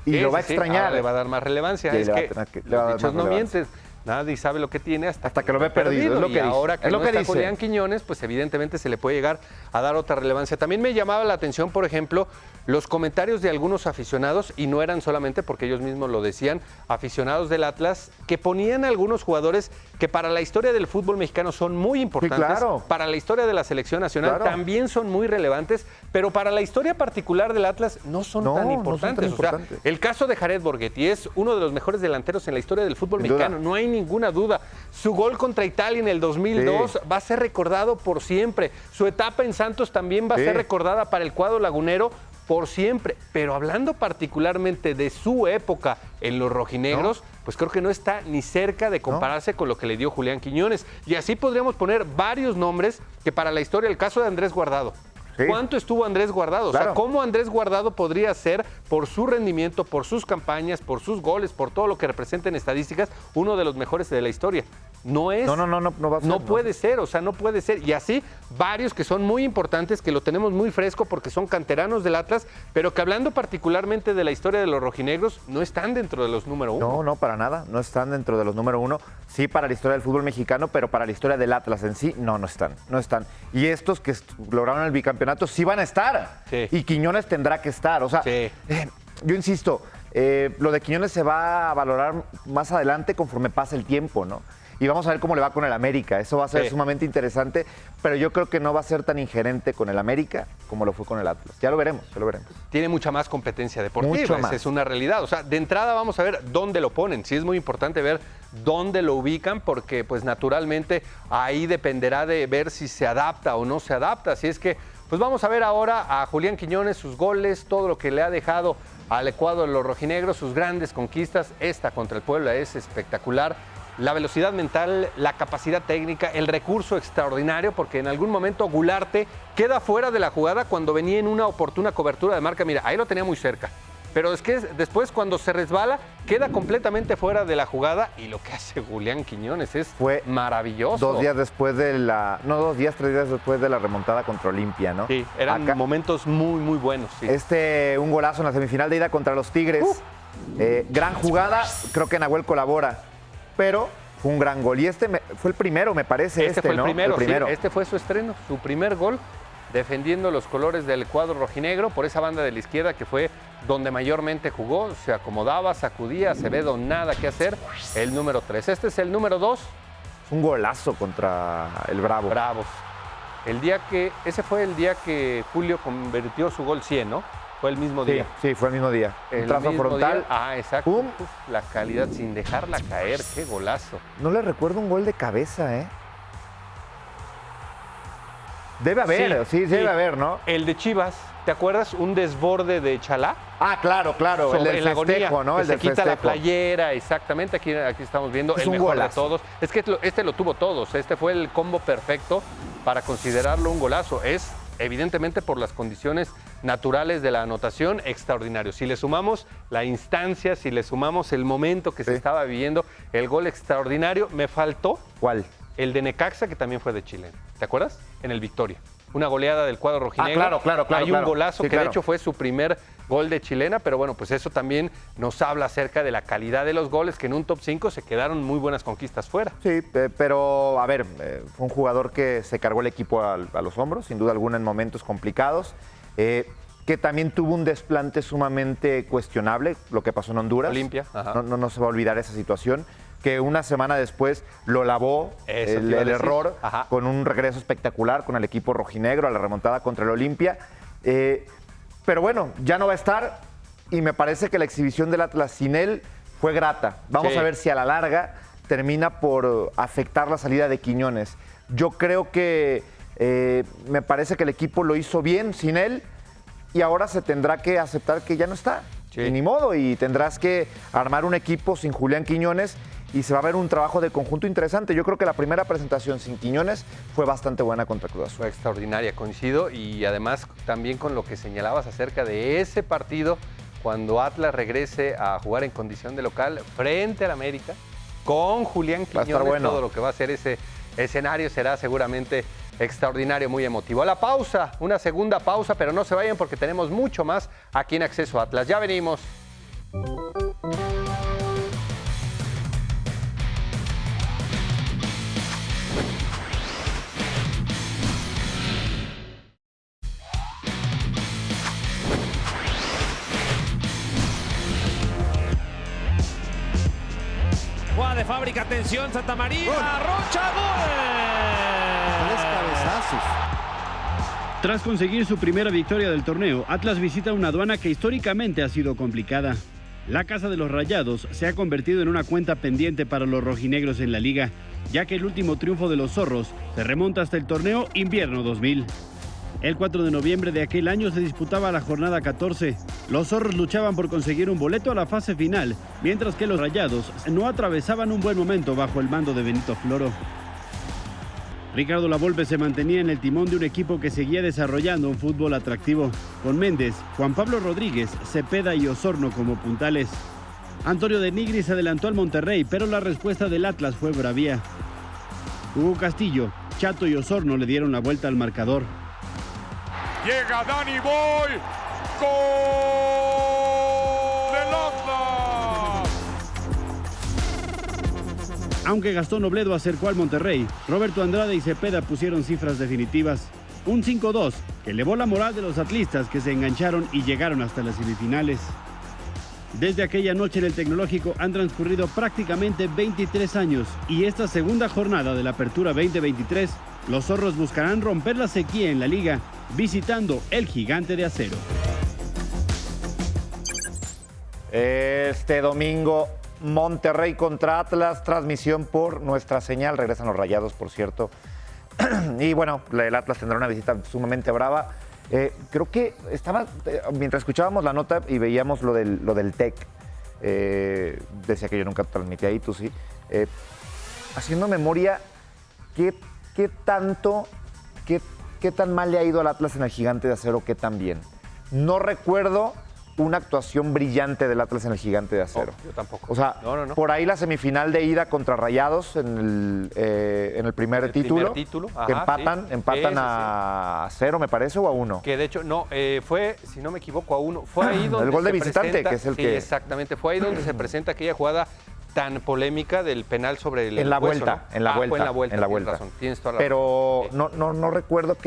Y lo va a extrañar. Ahora le va a dar más relevancia. Es que los dichos no mienten. Nadie sabe lo que tiene hasta que lo ve perdido. Es lo que dice. Ahora que no está Julián Quiñones, pues evidentemente se le puede llegar a dar otra relevancia. También me llamaba la atención, por ejemplo, los comentarios de algunos aficionados, y no eran solamente porque ellos mismos lo decían, aficionados del Atlas, que ponían a algunos jugadores que para la historia del fútbol mexicano son muy importantes, para la historia de la selección nacional también son muy relevantes, pero para la historia particular del Atlas no son tan importantes. O sea, el caso de Jared Borgetti es uno de los mejores delanteros en la historia del fútbol mexicano, no hay ninguna duda. Su gol contra Italia en el 2002 va a ser recordado por siempre. Su etapa en Santos también va a ser recordada para el cuadro lagunero por siempre. Pero hablando particularmente de su época en los rojinegros, pues creo que no está ni cerca de compararse con lo que le dio Julián Quiñones. Y así podríamos poner varios nombres que para la historia, el caso de Andrés Guardado. Sí. ¿Cuánto estuvo Andrés Guardado? Claro. O sea, ¿cómo Andrés Guardado podría ser, por su rendimiento, por sus campañas, por sus goles, por todo lo que representa en estadísticas, uno de los mejores de la historia? No es. No va a ser. No puede ser, o sea, no puede ser. Y así, varios que son muy importantes, que lo tenemos muy fresco porque son canteranos del Atlas, pero que hablando particularmente de la historia de los rojinegros, no están dentro de los número 1. No, para nada. No están dentro de los número 1. Sí, para la historia del fútbol mexicano, pero para la historia del Atlas en sí, no están. Y estos que lograron el bicampeonato sí van a estar. Sí. Y Quiñones tendrá que estar. O sea, Sí. Yo insisto, lo de Quiñones se va a valorar más adelante conforme pase el tiempo, ¿no? Y vamos a ver cómo le va con el América. Eso va a ser Sí. sumamente interesante, pero yo creo que no va a ser tan ingerente con el América como lo fue con el Atlas. Ya lo veremos. Tiene mucha más competencia deportiva, Mucho esa más. es una realidad. O sea, de entrada vamos a ver dónde lo ponen. Sí es muy importante ver dónde lo ubican porque pues naturalmente ahí dependerá de ver si se adapta o no se adapta. Así es que pues vamos a ver ahora a Julián Quiñones, sus goles, todo lo que le ha dejado al cuadro de los rojinegros, sus grandes conquistas. Esta contra el Puebla es espectacular. La velocidad mental, la capacidad técnica, el recurso extraordinario, porque en algún momento Gularte queda fuera de la jugada cuando venía en una oportuna cobertura de marca. Mira, ahí lo tenía muy cerca. Pero es que después cuando se resbala, queda completamente fuera de la jugada y lo que hace Julián Quiñones fue maravilloso. 3 días después de la remontada contra Olimpia, ¿no? Sí, eran momentos muy, muy buenos. Sí. Un golazo en la semifinal de ida contra los Tigres. Gran jugada, creo que Nahuel colabora, pero fue un gran gol. Y fue el primero, me parece. Este fue el ¿no? primero, el primero. sí, este fue su estreno, su primer gol, defendiendo los colores del cuadro rojinegro por esa banda de la izquierda que fue donde mayormente jugó, se acomodaba, sacudía, Acevedo nada que hacer, el número 3. Este es el número 2. Un golazo contra el Bravo. Bravos. Ese fue el día que Julio convirtió su gol 100, ¿no? Fue el mismo día. Sí, fue el mismo día. El Un trazo mismo frontal. día. Exacto. Uf, la calidad sin dejarla caer, qué golazo. No le recuerdo un gol de cabeza, ¿eh? Debe haber, sí, debe haber, ¿no? El de Chivas, ¿te acuerdas? Un desborde de Chalá. Ah, claro. El del festejo, ¿no? Que El se del quita la festejo. playera, exactamente. Aquí estamos viendo Es el un mejor de golazo. todos. Es que este lo tuvo todos. Este fue el combo perfecto para considerarlo un golazo. Es evidentemente por las condiciones naturales de la anotación, extraordinario. Si le sumamos la instancia, si le sumamos el momento que se estaba viviendo, el gol extraordinario, me faltó. ¿Cuál? El de Necaxa, que también fue de chileno. ¿Te acuerdas? En el Victoria. Una goleada del cuadro rojinegro. Claro. Hay un golazo Sí, que de hecho fue su primer gol de chilena, pero bueno, pues eso también nos habla acerca de la calidad de los goles, que en un top 5 se quedaron muy buenas conquistas fuera. Sí, pero a ver, fue un jugador que se cargó el equipo a los hombros, sin duda alguna en momentos complicados, que también tuvo un desplante sumamente cuestionable, lo que pasó en Honduras. Olimpia. Ajá. No se va a olvidar esa situación, que una semana después lo lavó Eso te el iba a decir. error Ajá. con un regreso espectacular con el equipo rojinegro a la remontada contra el Olimpia. Pero bueno, ya no va a estar y me parece que la exhibición del Atlas sin él fue grata. Vamos a ver si a la larga termina por afectar la salida de Quiñones. Yo creo que me parece que el equipo lo hizo bien sin él y ahora se tendrá que aceptar que ya no está. Sí. Y ni modo, y tendrás que armar un equipo sin Julián Quiñones y se va a ver un trabajo de conjunto interesante. Yo creo que la primera presentación sin Quiñones fue bastante buena contra Cruz Azul. Fue extraordinaria, coincido, y además también con lo que señalabas acerca de ese partido, cuando Atlas regrese a jugar en condición de local frente al América, con Julián Va a Quiñones, estar bueno. todo lo que va a ser ese escenario será seguramente extraordinario, muy emotivo. A la pausa, una segunda pausa, pero no se vayan porque tenemos mucho más aquí en Acceso Atlas. Ya venimos. Jugada de fábrica, atención, Santa María, Rocha, gol. 3 cabezazos. Tras conseguir su primera victoria del torneo, Atlas visita una aduana que históricamente ha sido complicada. La Casa de los Rayados se ha convertido en una cuenta pendiente para los rojinegros en la liga, ya que el último triunfo de los zorros se remonta hasta el torneo Invierno 2000. El 4 de noviembre de aquel año se disputaba la jornada 14. Los zorros luchaban por conseguir un boleto a la fase final, mientras que los Rayados no atravesaban un buen momento bajo el mando de Benito Floro. Ricardo Lavolpe se mantenía en el timón de un equipo que seguía desarrollando un fútbol atractivo, con Méndez, Juan Pablo Rodríguez, Cepeda y Osorno como puntales. Antonio de Nigris adelantó al Monterrey, pero la respuesta del Atlas fue bravía. Hugo Castillo, Chato y Osorno le dieron la vuelta al marcador. Llega Danny Boy. ¡Gol del Atlas! Aunque Gastón Obledo acercó al Monterrey, Roberto Andrade y Cepeda pusieron cifras definitivas. Un 5-2 que elevó la moral de los atlistas que se engancharon y llegaron hasta las semifinales. Desde aquella noche en el Tecnológico han transcurrido prácticamente 23 años y esta segunda jornada de la Apertura 2023, los zorros buscarán romper la sequía en la liga visitando el Gigante de Acero. Este domingo, Monterrey contra Atlas, transmisión por nuestra señal. Regresan los Rayados, por cierto. Y bueno, el Atlas tendrá una visita sumamente brava. Creo que mientras escuchábamos la nota y veíamos lo del TEC, decía que yo nunca transmití ahí, tú sí. Haciendo memoria, ¿qué tan mal le ha ido al Atlas en el Gigante de Acero? ¿Qué tan bien? No recuerdo una actuación brillante del Atlas en el Gigante de Acero. Yo tampoco. O sea, no. por ahí la semifinal de ida contra Rayados en el primer título. Ajá, que empatan sí, a 0, me parece, o a 1. Que de hecho, no, fue, si no me equivoco, a 1. Fue ahí donde el gol de visitante, presenta, que es el sí, que... exactamente, fue ahí donde se presenta aquella jugada tan polémica del penal sobre el en la hueso, vuelta, ¿no? en la vuelta. Fue en la vuelta, en la tienes vuelta. razón, tienes toda la Pero razón. no recuerdo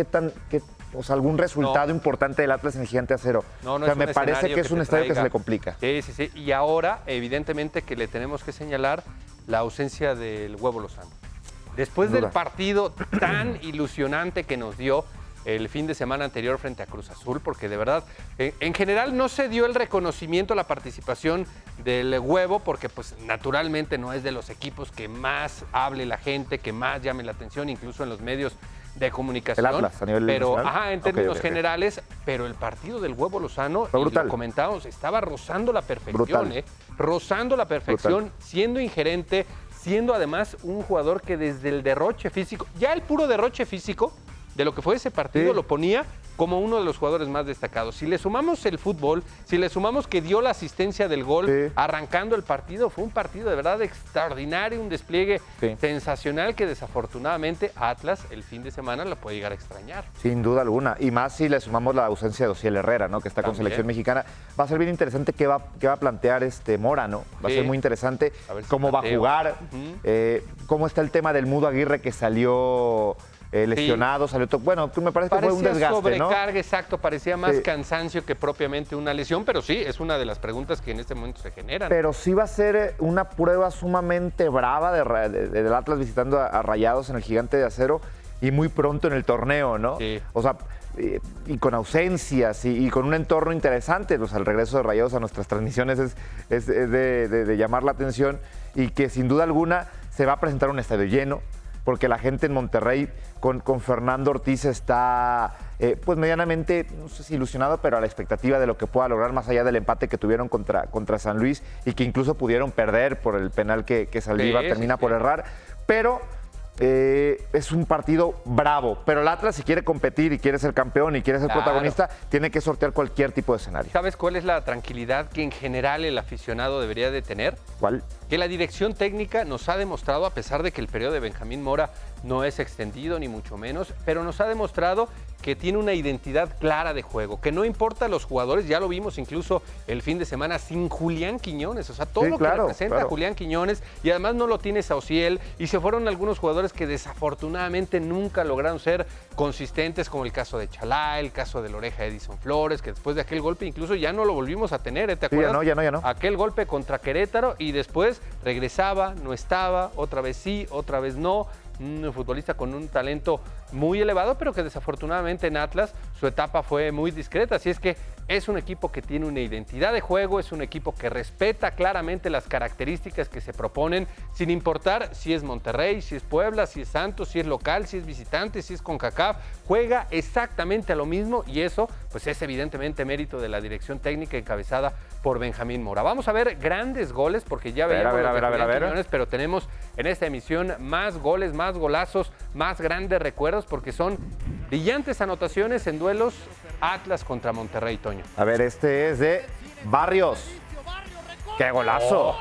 o sea, algún resultado importante del Atlas en el Gigante de Acero. No, o sea, es me un parece escenario que es un te estadio que se traiga. le complica. Sí. Y ahora, evidentemente, que le tenemos que señalar la ausencia del Huevo Lozano. Después del partido tan ilusionante que nos dio el fin de semana anterior frente a Cruz Azul, porque de verdad, en general no se dio el reconocimiento a la participación del Huevo, porque pues naturalmente no es de los equipos que más hable la gente, que más llame la atención, incluso en los medios de comunicación. El Atlas, a nivel pero nacional. en términos Ok. generales, pero el partido del Huevo Lozano, Fue y brutal. lo comentamos, estaba rozando la perfección, Brutal. rozando la perfección, Brutal. siendo ingerente, siendo además un jugador que desde el derroche físico, ya el puro derroche físico de lo que fue ese partido, lo ponía como uno de los jugadores más destacados. Si le sumamos el fútbol, si le sumamos que dio la asistencia del gol arrancando el partido, fue un partido de verdad extraordinario, un despliegue sensacional que desafortunadamente Atlas el fin de semana la puede llegar a extrañar. Sin duda alguna. Y más si le sumamos la ausencia de Ociel Herrera, ¿no? Que está con selección mexicana. Va a ser bien interesante qué va a plantear Mora, ¿no? Va a ser muy interesante cómo va a jugar, cómo está el tema del Mudo Aguirre que salió lesionado, salió todo. Bueno, me parece que fue un desgaste, sobrecarga, ¿no? exacto, parecía más cansancio que propiamente una lesión, pero sí, es una de las preguntas que en este momento se generan. Pero sí va a ser una prueba sumamente brava del Atlas visitando a Rayados en el Gigante de Acero y muy pronto en el torneo, ¿no? Sí. O sea, y con ausencias y con un entorno interesante. O sea, el regreso de Rayados a nuestras transmisiones es de llamar la atención y que sin duda alguna se va a presentar un estadio lleno, porque la gente en Monterrey con Fernando Ortiz está pues medianamente, no sé si ilusionado, pero a la expectativa de lo que pueda lograr más allá del empate que tuvieron contra San Luis y que incluso pudieron perder por el penal que Saldívar termina por errar. Pero es un partido bravo, pero el Atlas si quiere competir y quiere ser campeón y quiere ser protagonista, tiene que sortear cualquier tipo de escenario. ¿Sabes cuál es la tranquilidad que en general el aficionado debería de tener? ¿Cuál? Que la dirección técnica nos ha demostrado, a pesar de que el periodo de Benjamín Mora no es extendido ni mucho menos, pero nos ha demostrado que tiene una identidad clara de juego, que no importa los jugadores, ya lo vimos incluso el fin de semana sin Julián Quiñones, o sea, todo lo que representa a Julián Quiñones, y además no lo tiene Sauciel, y se fueron algunos jugadores que desafortunadamente nunca lograron ser consistentes, como el caso de Chalá, el caso de la Oreja Edison Flores, que después de aquel golpe incluso ya no lo volvimos a tener, ¿te acuerdas? Sí, ya no. Aquel golpe contra Querétaro y después regresaba, no estaba, otra vez sí, otra vez no. Un futbolista con un talento muy elevado, pero que desafortunadamente en Atlas su etapa fue muy discreta. Así es que Es un equipo que tiene una identidad de juego, es un equipo que respeta claramente las características que se proponen, sin importar si es Monterrey, si es Puebla, si es Santos, si es local, si es visitante, si es CONCACAF, juega exactamente a lo mismo y eso pues es evidentemente mérito de la dirección técnica encabezada por Benjamín Mora. Vamos a ver grandes goles porque ya veíamos los de Julián Quiñones, pero tenemos en esta emisión más goles, más golazos, más grandes recuerdos porque son brillantes anotaciones en duelos Atlas contra Monterrey, Toño. A ver, este es de Barrios. ¡Qué golazo!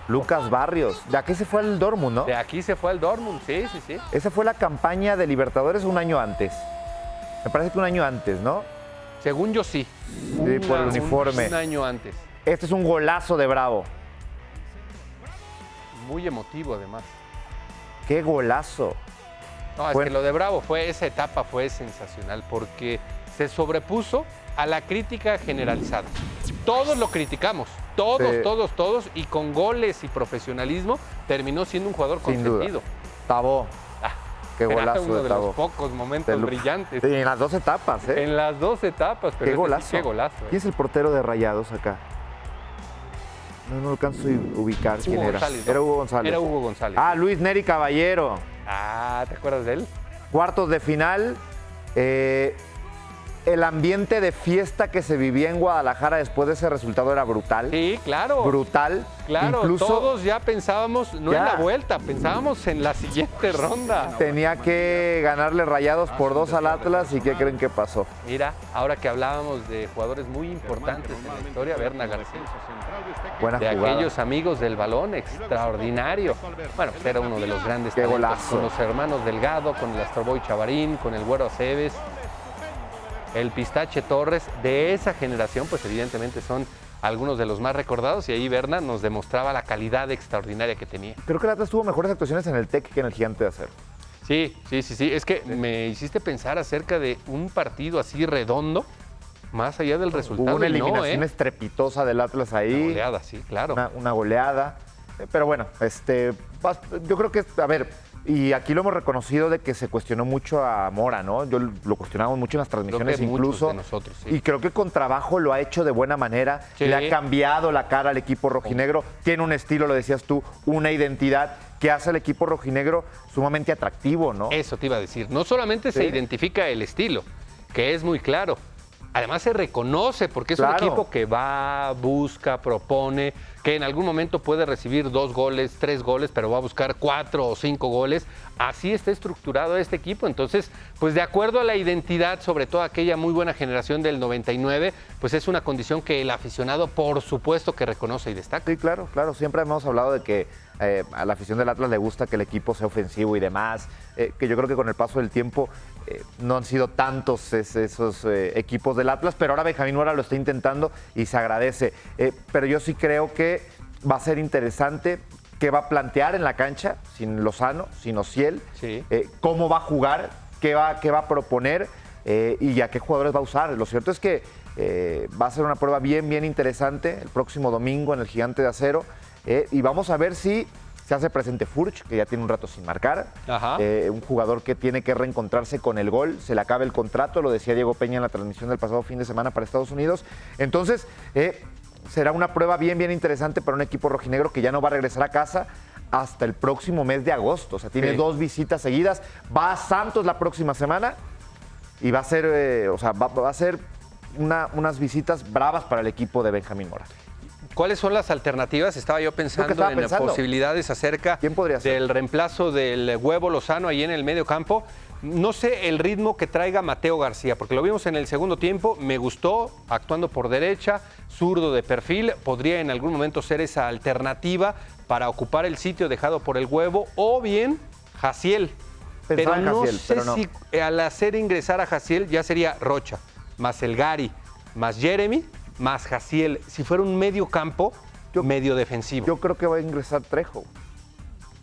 Lucas Barrios. De aquí se fue al Dortmund, ¿no? De aquí se fue al Dortmund, sí. Esa fue la campaña de Libertadores un año antes. Me parece que un año antes, ¿no? Según yo sí. Sí, por el uniforme. Un año antes. Este es un golazo de Bravo. Muy emotivo, además. ¡Qué golazo! No, es que lo de Bravo esa etapa fue sensacional porque se sobrepuso a la crítica generalizada. Todos lo criticamos, todos, y con goles y profesionalismo terminó siendo un jugador consentido. Tabó. Qué golazo uno de Tabó. los pocos momentos brillantes. Sí, en las dos etapas, ¿eh? En las dos etapas, pero qué golazo. Sí, qué golazo. ¿Quién es el portero de Rayados acá? No alcanzo a ubicar quién era. González, ¿no? Era Hugo González. Era Hugo González. Ah, Luis Neri Caballero. Ah, ¿te acuerdas de él? Cuartos de final. El ambiente de fiesta que se vivía en Guadalajara después de ese resultado era brutal. Sí, claro. Brutal. Claro, incluso todos ya pensábamos, no en la vuelta, pensábamos en la siguiente ronda. Tenía que ganarle Rayados por 2 al Atlas y ¿qué creen que pasó? Mira, ahora que hablábamos de jugadores muy importantes en la historia, Berna García. Buena de jugada. Aquellos amigos del balón, extraordinario. Bueno, pues era uno de los grandes Qué talentos, golazo. con los hermanos Delgado, con el Astroboy Chavarín, con el Güero Aceves, el Pistache Torres. De esa generación, pues evidentemente son algunos de los más recordados y ahí Berna nos demostraba la calidad extraordinaria que tenía. Creo que el Atlas tuvo mejores actuaciones en el TEC que en el Gigante de Acero. Sí. Es que me hiciste pensar acerca de un partido así redondo, más allá del resultado. Hubo una y no, eliminación estrepitosa del Atlas ahí. Una goleada, sí, claro. Una goleada. Pero bueno, yo creo que, a ver, y aquí lo hemos reconocido de que se cuestionó mucho a Mora, ¿no? Yo lo cuestionamos mucho en las transmisiones Creo que incluso. muchos de nosotros, sí. Y creo que con trabajo lo ha hecho de buena manera. Sí. Le ha cambiado la cara al equipo rojinegro. Tiene un estilo, lo decías tú, una identidad que hace al equipo rojinegro sumamente atractivo, ¿no? Eso te iba a decir. No solamente se Sí. identifica el estilo, que es muy claro. Además se reconoce porque es un equipo que va, busca, propone, que en algún momento puede recibir 2 goles, 3 goles, pero va a buscar 4 o 5 goles. Así está estructurado este equipo. Entonces, pues de acuerdo a la identidad, sobre todo aquella muy buena generación del 99, pues es una condición que el aficionado por supuesto que reconoce y destaca. Sí, claro. Siempre hemos hablado de que a la afición del Atlas le gusta que el equipo sea ofensivo y demás, que yo creo que con el paso del tiempo no han sido tantos esos equipos del Atlas, pero ahora Benjamín Mora lo está intentando y se agradece. Pero yo sí creo que va a ser interesante qué va a plantear en la cancha, sin Lozano, sin Ociel, Sí. cómo va a jugar, qué va a proponer y a qué jugadores va a usar. Lo cierto es que va a ser una prueba bien interesante el próximo domingo en el Gigante de Acero. Y vamos a ver si se hace presente Furch, que ya tiene un rato sin marcar. Ajá. Un jugador que tiene que reencontrarse con el gol. Se le acaba el contrato, lo decía Diego Peña en la transmisión del pasado fin de semana para Estados Unidos. Entonces, será una prueba bien interesante para un equipo rojinegro que ya no va a regresar a casa hasta el próximo mes de agosto. O sea, tiene 2 visitas seguidas. Va a Santos la próxima semana y va a ser, va a ser unas visitas bravas para el equipo de Benjamín Mora. ¿Cuáles son las alternativas? Estaba yo pensando en posibilidades acerca del reemplazo del Huevo Lozano ahí en el medio campo. No sé el ritmo que traiga Mateo García, porque lo vimos en el segundo tiempo, me gustó, actuando por derecha, zurdo de perfil, podría en algún momento ser esa alternativa para ocupar el sitio dejado por el Huevo, o bien Jaciel. Pensaba en Jaciel, pero no. Si al hacer ingresar a Jaciel ya sería Rocha, más el Gary, más Jeremy, más Jaciel. Si fuera un medio campo, medio defensivo. Yo creo que va a ingresar Trejo.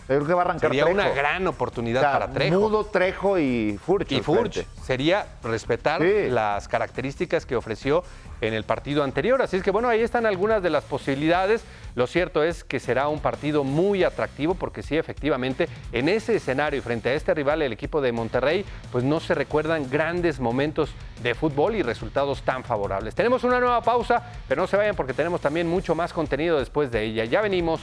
Yo creo que va a arrancar Sería Trejo. una gran oportunidad para Trejo. Mudo, Trejo y Furch. Y Furch sería respetar las características que ofreció en el partido anterior. Así es que, bueno, ahí están algunas de las posibilidades. Lo cierto es que será un partido muy atractivo porque sí, efectivamente, en ese escenario y frente a este rival, el equipo de Monterrey, pues no se recuerdan grandes momentos de fútbol y resultados tan favorables. Tenemos una nueva pausa, pero no se vayan porque tenemos también mucho más contenido después de ella. Ya venimos.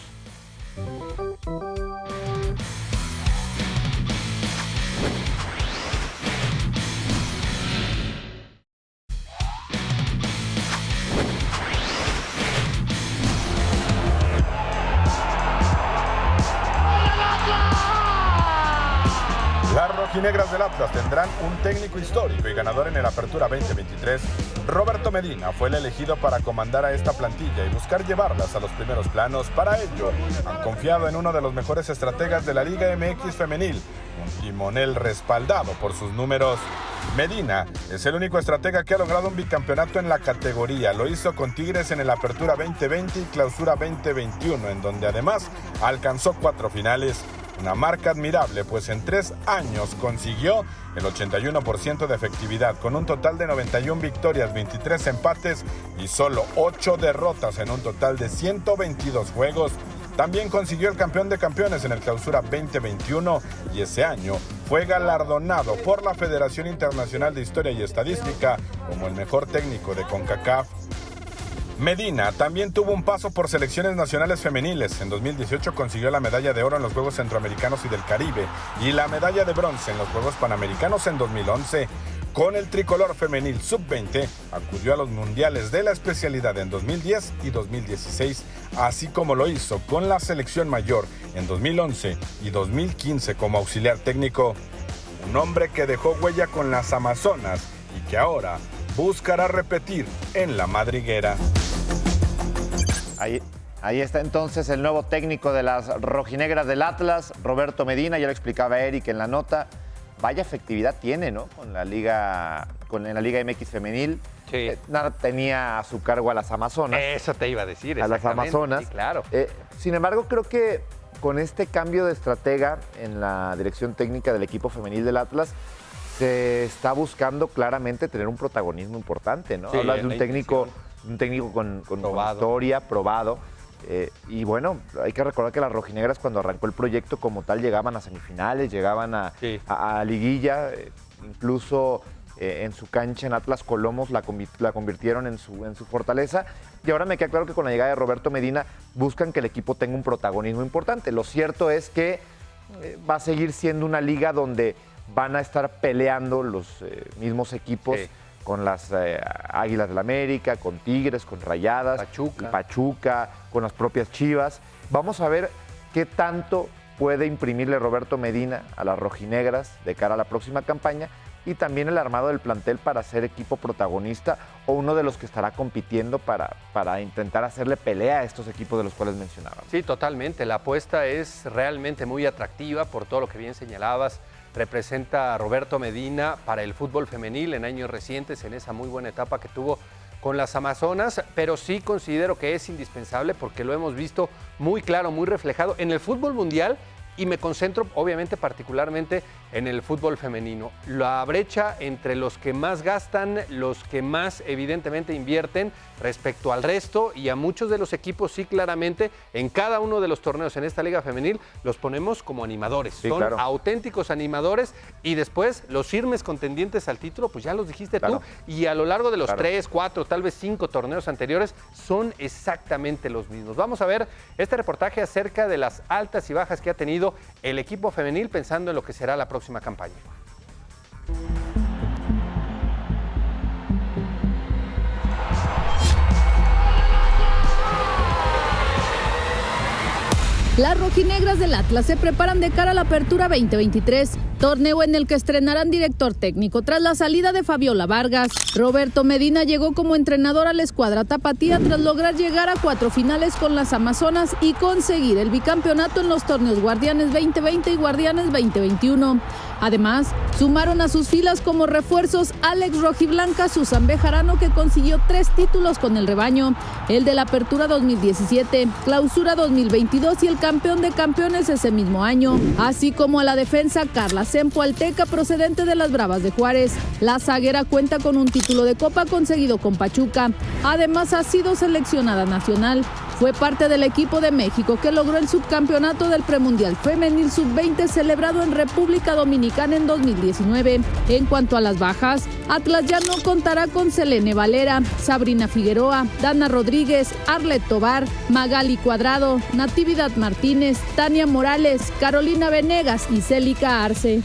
Las rojinegras del Atlas tendrán un técnico histórico y ganador en el Apertura 2023. Roberto Medina fue el elegido para comandar a esta plantilla y buscar llevarlas a los primeros planos. Para ello, han confiado en uno de los mejores estrategas de la Liga MX femenil, un timonel respaldado por sus números. Medina es el único estratega que ha logrado un bicampeonato en la categoría. Lo hizo con Tigres en el Apertura 2020 y Clausura 2021, en donde además alcanzó 4 finales. Una marca admirable, pues en 3 años consiguió el 81% de efectividad, con un total de 91 victorias, 23 empates y solo 8 derrotas en un total de 122 juegos. También consiguió el campeón de campeones en el Clausura 2021 y ese año fue galardonado por la Federación Internacional de Historia y Estadística como el mejor técnico de CONCACAF. Medina también tuvo un paso por selecciones nacionales femeniles. En 2018 consiguió la medalla de oro en los Juegos Centroamericanos y del Caribe y la medalla de bronce en los Juegos Panamericanos en 2011. Con el tricolor femenil sub-20 acudió a los mundiales de la especialidad en 2010 y 2016, así como lo hizo con la selección mayor en 2011 y 2015 como auxiliar técnico. Un hombre que dejó huella con las Amazonas y que ahora buscará repetir en la madriguera. Ahí está entonces el nuevo técnico de las rojinegras del Atlas, Roberto Medina. Ya lo explicaba Eric en la nota. Vaya efectividad tiene, ¿no? En la Liga MX femenil. Sí. Tenía a su cargo a las Amazonas. Eso te iba a decir, a las Amazonas. Sí, claro. Sin embargo, creo que con este cambio de estratega en la dirección técnica del equipo femenil del Atlas, se está buscando claramente tener un protagonismo importante, ¿no? Sí, hablas de un técnico con historia, probado. Y bueno, hay que recordar que las rojinegras cuando arrancó el proyecto como tal llegaban a semifinales, llegaban a liguilla, incluso en su cancha en Atlas Colomos la convirtieron en su fortaleza. Y ahora me queda claro que con la llegada de Roberto Medina buscan que el equipo tenga un protagonismo importante. Lo cierto es que va a seguir siendo una liga donde van a estar peleando los mismos equipos con las Águilas del América, con Tigres, con Rayadas, Pachuca, con las propias Chivas. Vamos a ver qué tanto puede imprimirle Roberto Medina a las rojinegras de cara a la próxima campaña y también el armado del plantel para ser equipo protagonista o uno de los que estará compitiendo para intentar hacerle pelea a estos equipos de los cuales mencionaba. Sí, totalmente. La apuesta es realmente muy atractiva por todo lo que bien señalabas. Representa a Roberto Medina para el fútbol femenil en años recientes, en esa muy buena etapa que tuvo con las Amazonas, pero sí considero que es indispensable porque lo hemos visto muy claro, muy reflejado en el fútbol mundial y me concentro obviamente particularmente en el fútbol femenino. La brecha entre los que más gastan, los que más evidentemente invierten respecto al resto y a muchos de los equipos sí claramente en cada uno de los torneos en esta liga femenil los ponemos como animadores. Sí, son auténticos animadores y después los firmes contendientes al título, pues ya los dijiste tú, y a lo largo de los 3, 4, tal vez 5 torneos anteriores son exactamente los mismos. Vamos a ver este reportaje acerca de las altas y bajas que ha tenido el equipo femenil pensando en lo que será la próxima campaña. Las rojinegras del Atlas se preparan de cara a la Apertura 2023 torneo en el que estrenarán director técnico tras la salida de Fabiola Vargas. Roberto Medina llegó como entrenador a la escuadra tapatía tras lograr llegar a 4 finales con las Amazonas y conseguir el bicampeonato en los torneos Guardianes 2020 y Guardianes 2021. Además, sumaron a sus filas como refuerzos Alex Rojiblanca, Susan Bejarano, que consiguió 3 títulos con el rebaño, el de la Apertura 2017, Clausura 2022 y el campeón de campeones ese mismo año, así como a la defensa Carla Zempoalteca, procedente de las Bravas de Juárez. La zaguera cuenta con un título de Copa conseguido con Pachuca. Además, ha sido seleccionada nacional. Fue parte del equipo de México que logró el subcampeonato del Premundial Femenil Sub-20 celebrado en República Dominicana en 2019. En cuanto a las bajas, Atlas ya no contará con Selene Valera, Sabrina Figueroa, Dana Rodríguez, Arlet Tobar, Magali Cuadrado, Natividad Martínez, Tania Morales, Carolina Venegas y Célica Arce.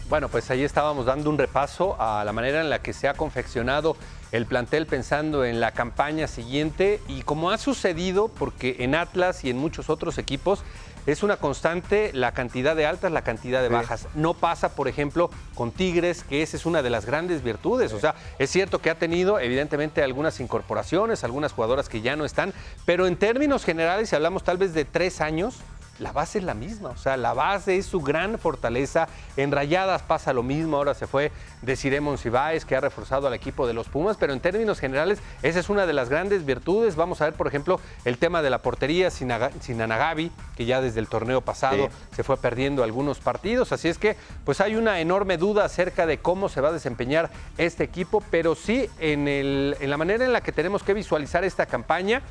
Bueno, pues ahí estábamos dando un repaso a la manera en la que se ha confeccionado el plantel pensando en la campaña siguiente y como ha sucedido, porque en Atlas y en muchos otros equipos es una constante la cantidad de altas, la cantidad de bajas. No pasa, por ejemplo, con Tigres, que esa es una de las grandes virtudes. O sea, es cierto que ha tenido evidentemente algunas incorporaciones, algunas jugadoras que ya no están, pero en términos generales, si hablamos tal vez de 3 años, la base es la misma, o sea, la base es su gran fortaleza. En Rayadas pasa lo mismo, ahora se fue Desiree Monsiváis, que ha reforzado al equipo de los Pumas, pero en términos generales, esa es una de las grandes virtudes. Vamos a ver, por ejemplo, el tema de la portería sin Anagabi, que ya desde el torneo pasado se fue perdiendo algunos partidos, así es que pues hay una enorme duda acerca de cómo se va a desempeñar este equipo, pero sí en la manera en la que tenemos que visualizar esta campaña,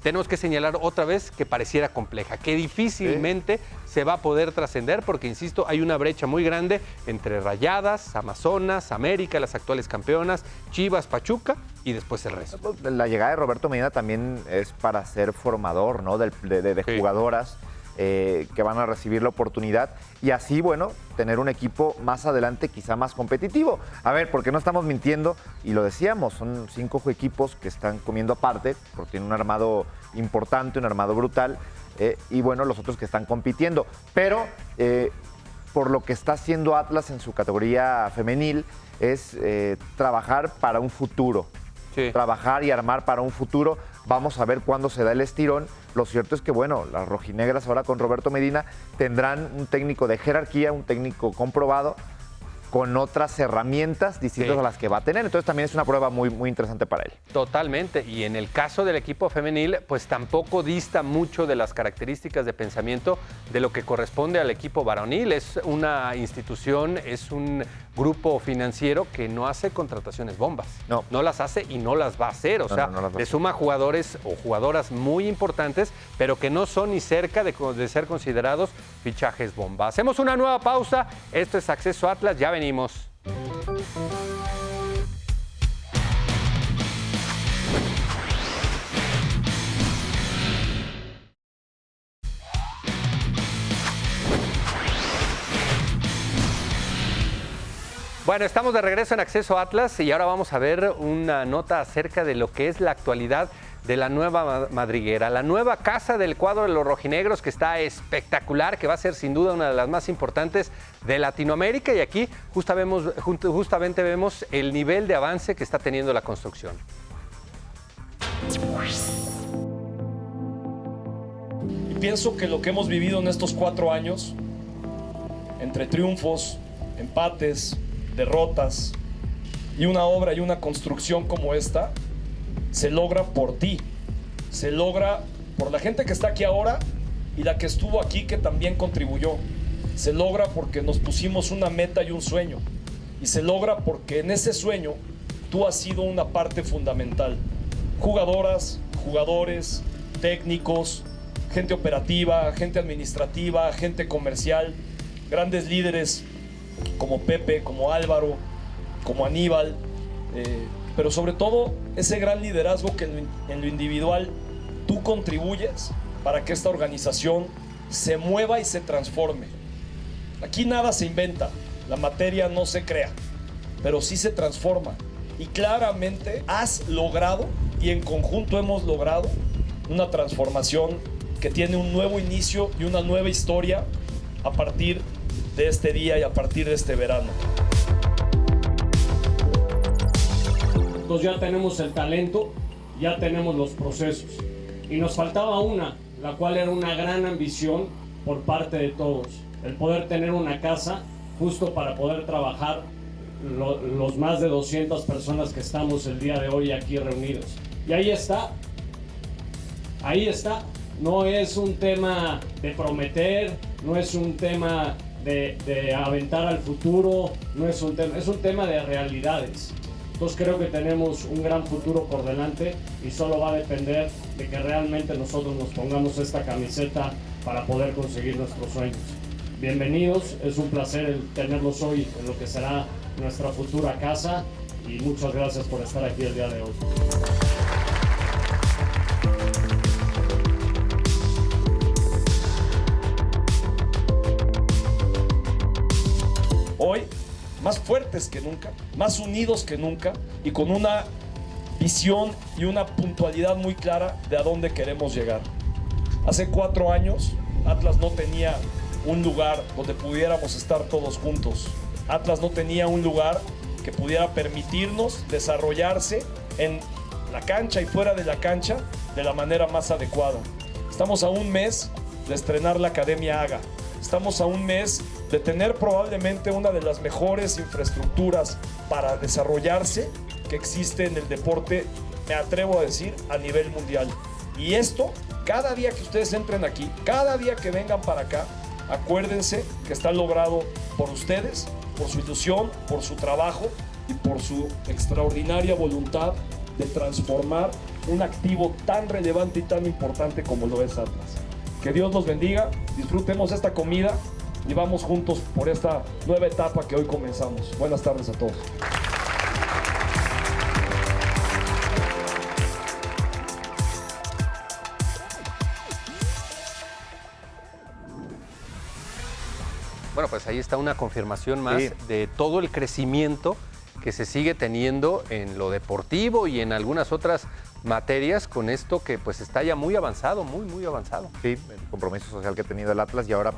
tenemos que señalar otra vez que pareciera compleja, que difícilmente se va a poder trascender porque, insisto, hay una brecha muy grande entre Rayadas, Amazonas, América, las actuales campeonas, Chivas, Pachuca y después el resto. La llegada de Roberto Medina también es para ser formador, ¿no? de jugadoras que van a recibir la oportunidad y así, bueno, tener un equipo más adelante quizá más competitivo. A ver, porque no estamos mintiendo y lo decíamos, son 5 equipos que están comiendo aparte porque tienen un armado importante, un armado brutal y bueno, los otros que están compitiendo. Pero por lo que está haciendo Atlas en su categoría femenil es trabajar para un futuro. Trabajar y armar para un futuro. Vamos a ver cuándo se da el estirón. Lo cierto es que, bueno, las rojinegras ahora con Roberto Medina tendrán un técnico de jerarquía, un técnico comprobado, con otras herramientas distintas a las que va a tener. Entonces también es una prueba muy, muy interesante para él. Totalmente. Y en el caso del equipo femenil, pues tampoco dista mucho de las características de pensamiento de lo que corresponde al equipo varonil. Es una institución, es un grupo financiero que no hace contrataciones bombas. No las hace y no las va a hacer. O sea, le suma jugadores o jugadoras muy importantes, pero que no son ni cerca de ser considerados fichajes bomba. Hacemos una nueva pausa. Esto es Acceso Atlas. Ya venimos. Bueno, estamos de regreso en Acceso Atlas y ahora vamos a ver una nota acerca de lo que es la actualidad de la nueva madriguera, la nueva casa del cuadro de los rojinegros, que está espectacular, que va a ser sin duda una de las más importantes de Latinoamérica, y aquí justamente vemos el nivel de avance que está teniendo la construcción. Y pienso que lo que hemos vivido en estos 4 años, entre triunfos, empates, derrotas y una obra y una construcción como esta, se logra por ti, se logra por la gente que está aquí ahora y la que estuvo aquí que también contribuyó, se logra porque nos pusimos una meta y un sueño, y se logra porque en ese sueño tú has sido una parte fundamental. Jugadoras, jugadores, técnicos, gente operativa, gente administrativa, gente comercial, grandes líderes como Pepe, como Álvaro, como Aníbal, pero sobre todo ese gran liderazgo que en lo individual tú contribuyes para que esta organización se mueva y se transforme. Aquí nada se inventa, la materia no se crea, pero sí se transforma. Y claramente has logrado, y en conjunto hemos logrado, una transformación que tiene un nuevo inicio y una nueva historia a partir de este día y a partir de este verano. Entonces ya tenemos el talento, ya tenemos los procesos y nos faltaba una, la cual era una gran ambición por parte de todos, el poder tener una casa justo para poder trabajar los más de 200 personas que estamos el día de hoy aquí reunidos. Y ahí está, no es un tema de prometer, no es un tema de aventar al futuro, es un tema de realidades. Entonces creo que tenemos un gran futuro por delante y solo va a depender de que realmente nosotros nos pongamos esta camiseta para poder conseguir nuestros sueños. Bienvenidos, es un placer tenerlos hoy en lo que será nuestra futura casa y muchas gracias por estar aquí el día de hoy. Hoy, más fuertes que nunca, más unidos que nunca y con una visión y una puntualidad muy clara de a dónde queremos llegar. Hace 4 años, Atlas no tenía un lugar donde pudiéramos estar todos juntos. Atlas no tenía un lugar que pudiera permitirnos desarrollarse en la cancha y fuera de la cancha de la manera más adecuada. Estamos a un mes de estrenar la Academia AGA. Estamos a un mes de tener probablemente una de las mejores infraestructuras para desarrollarse que existe en el deporte, me atrevo a decir, a nivel mundial. Y esto, cada día que ustedes entren aquí, cada día que vengan para acá, acuérdense que está logrado por ustedes, por su ilusión, por su trabajo y por su extraordinaria voluntad de transformar un activo tan relevante y tan importante como lo es Atlas. Que Dios los bendiga, disfrutemos esta comida y vamos juntos por esta nueva etapa que hoy comenzamos. Buenas tardes a todos. Bueno, pues ahí está una confirmación más de todo el crecimiento que se sigue teniendo en lo deportivo y en algunas otras materias con esto que pues está ya muy avanzado, muy avanzado. Sí, el compromiso social que ha tenido el Atlas y ahora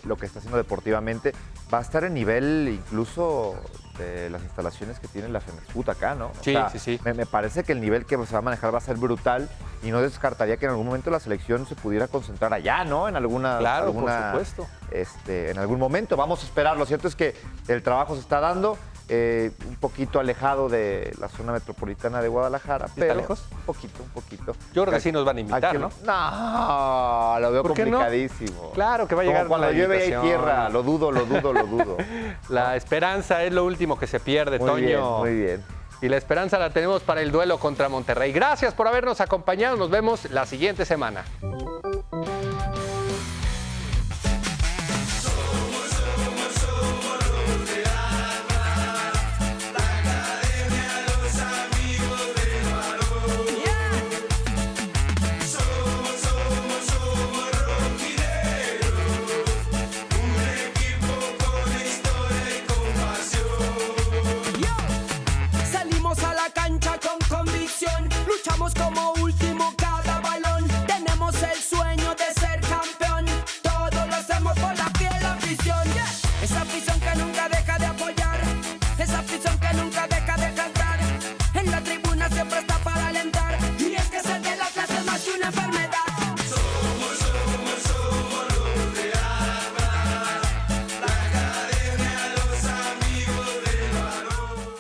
lo que está haciendo deportivamente va a estar en nivel incluso de las instalaciones que tiene la Femersfoot acá, ¿no? Sí, o sea, sí. Me parece que el nivel que se va a manejar va a ser brutal y no descartaría que en algún momento la selección se pudiera concentrar allá, ¿no? En alguna... Claro, por supuesto. En algún momento. Vamos a esperar. Lo cierto es que el trabajo se está dando. Un poquito alejado de la zona metropolitana de Guadalajara. ¿Está pero lejos? Un poquito. Yo creo que sí nos van a invitar, ¿no? No, lo veo ¿Por qué no? complicadísimo. Claro que va a llegar. Como cuando llueve y hay tierra, lo dudo. La esperanza es lo último que se pierde, muy Toño. Bien, muy bien. Y la esperanza la tenemos para el duelo contra Monterrey. Gracias por habernos acompañado. Nos vemos la siguiente semana. Luchamos como último cada balón. Tenemos el sueño de ser campeón. Todo lo hacemos por la fiel afición. Esa afición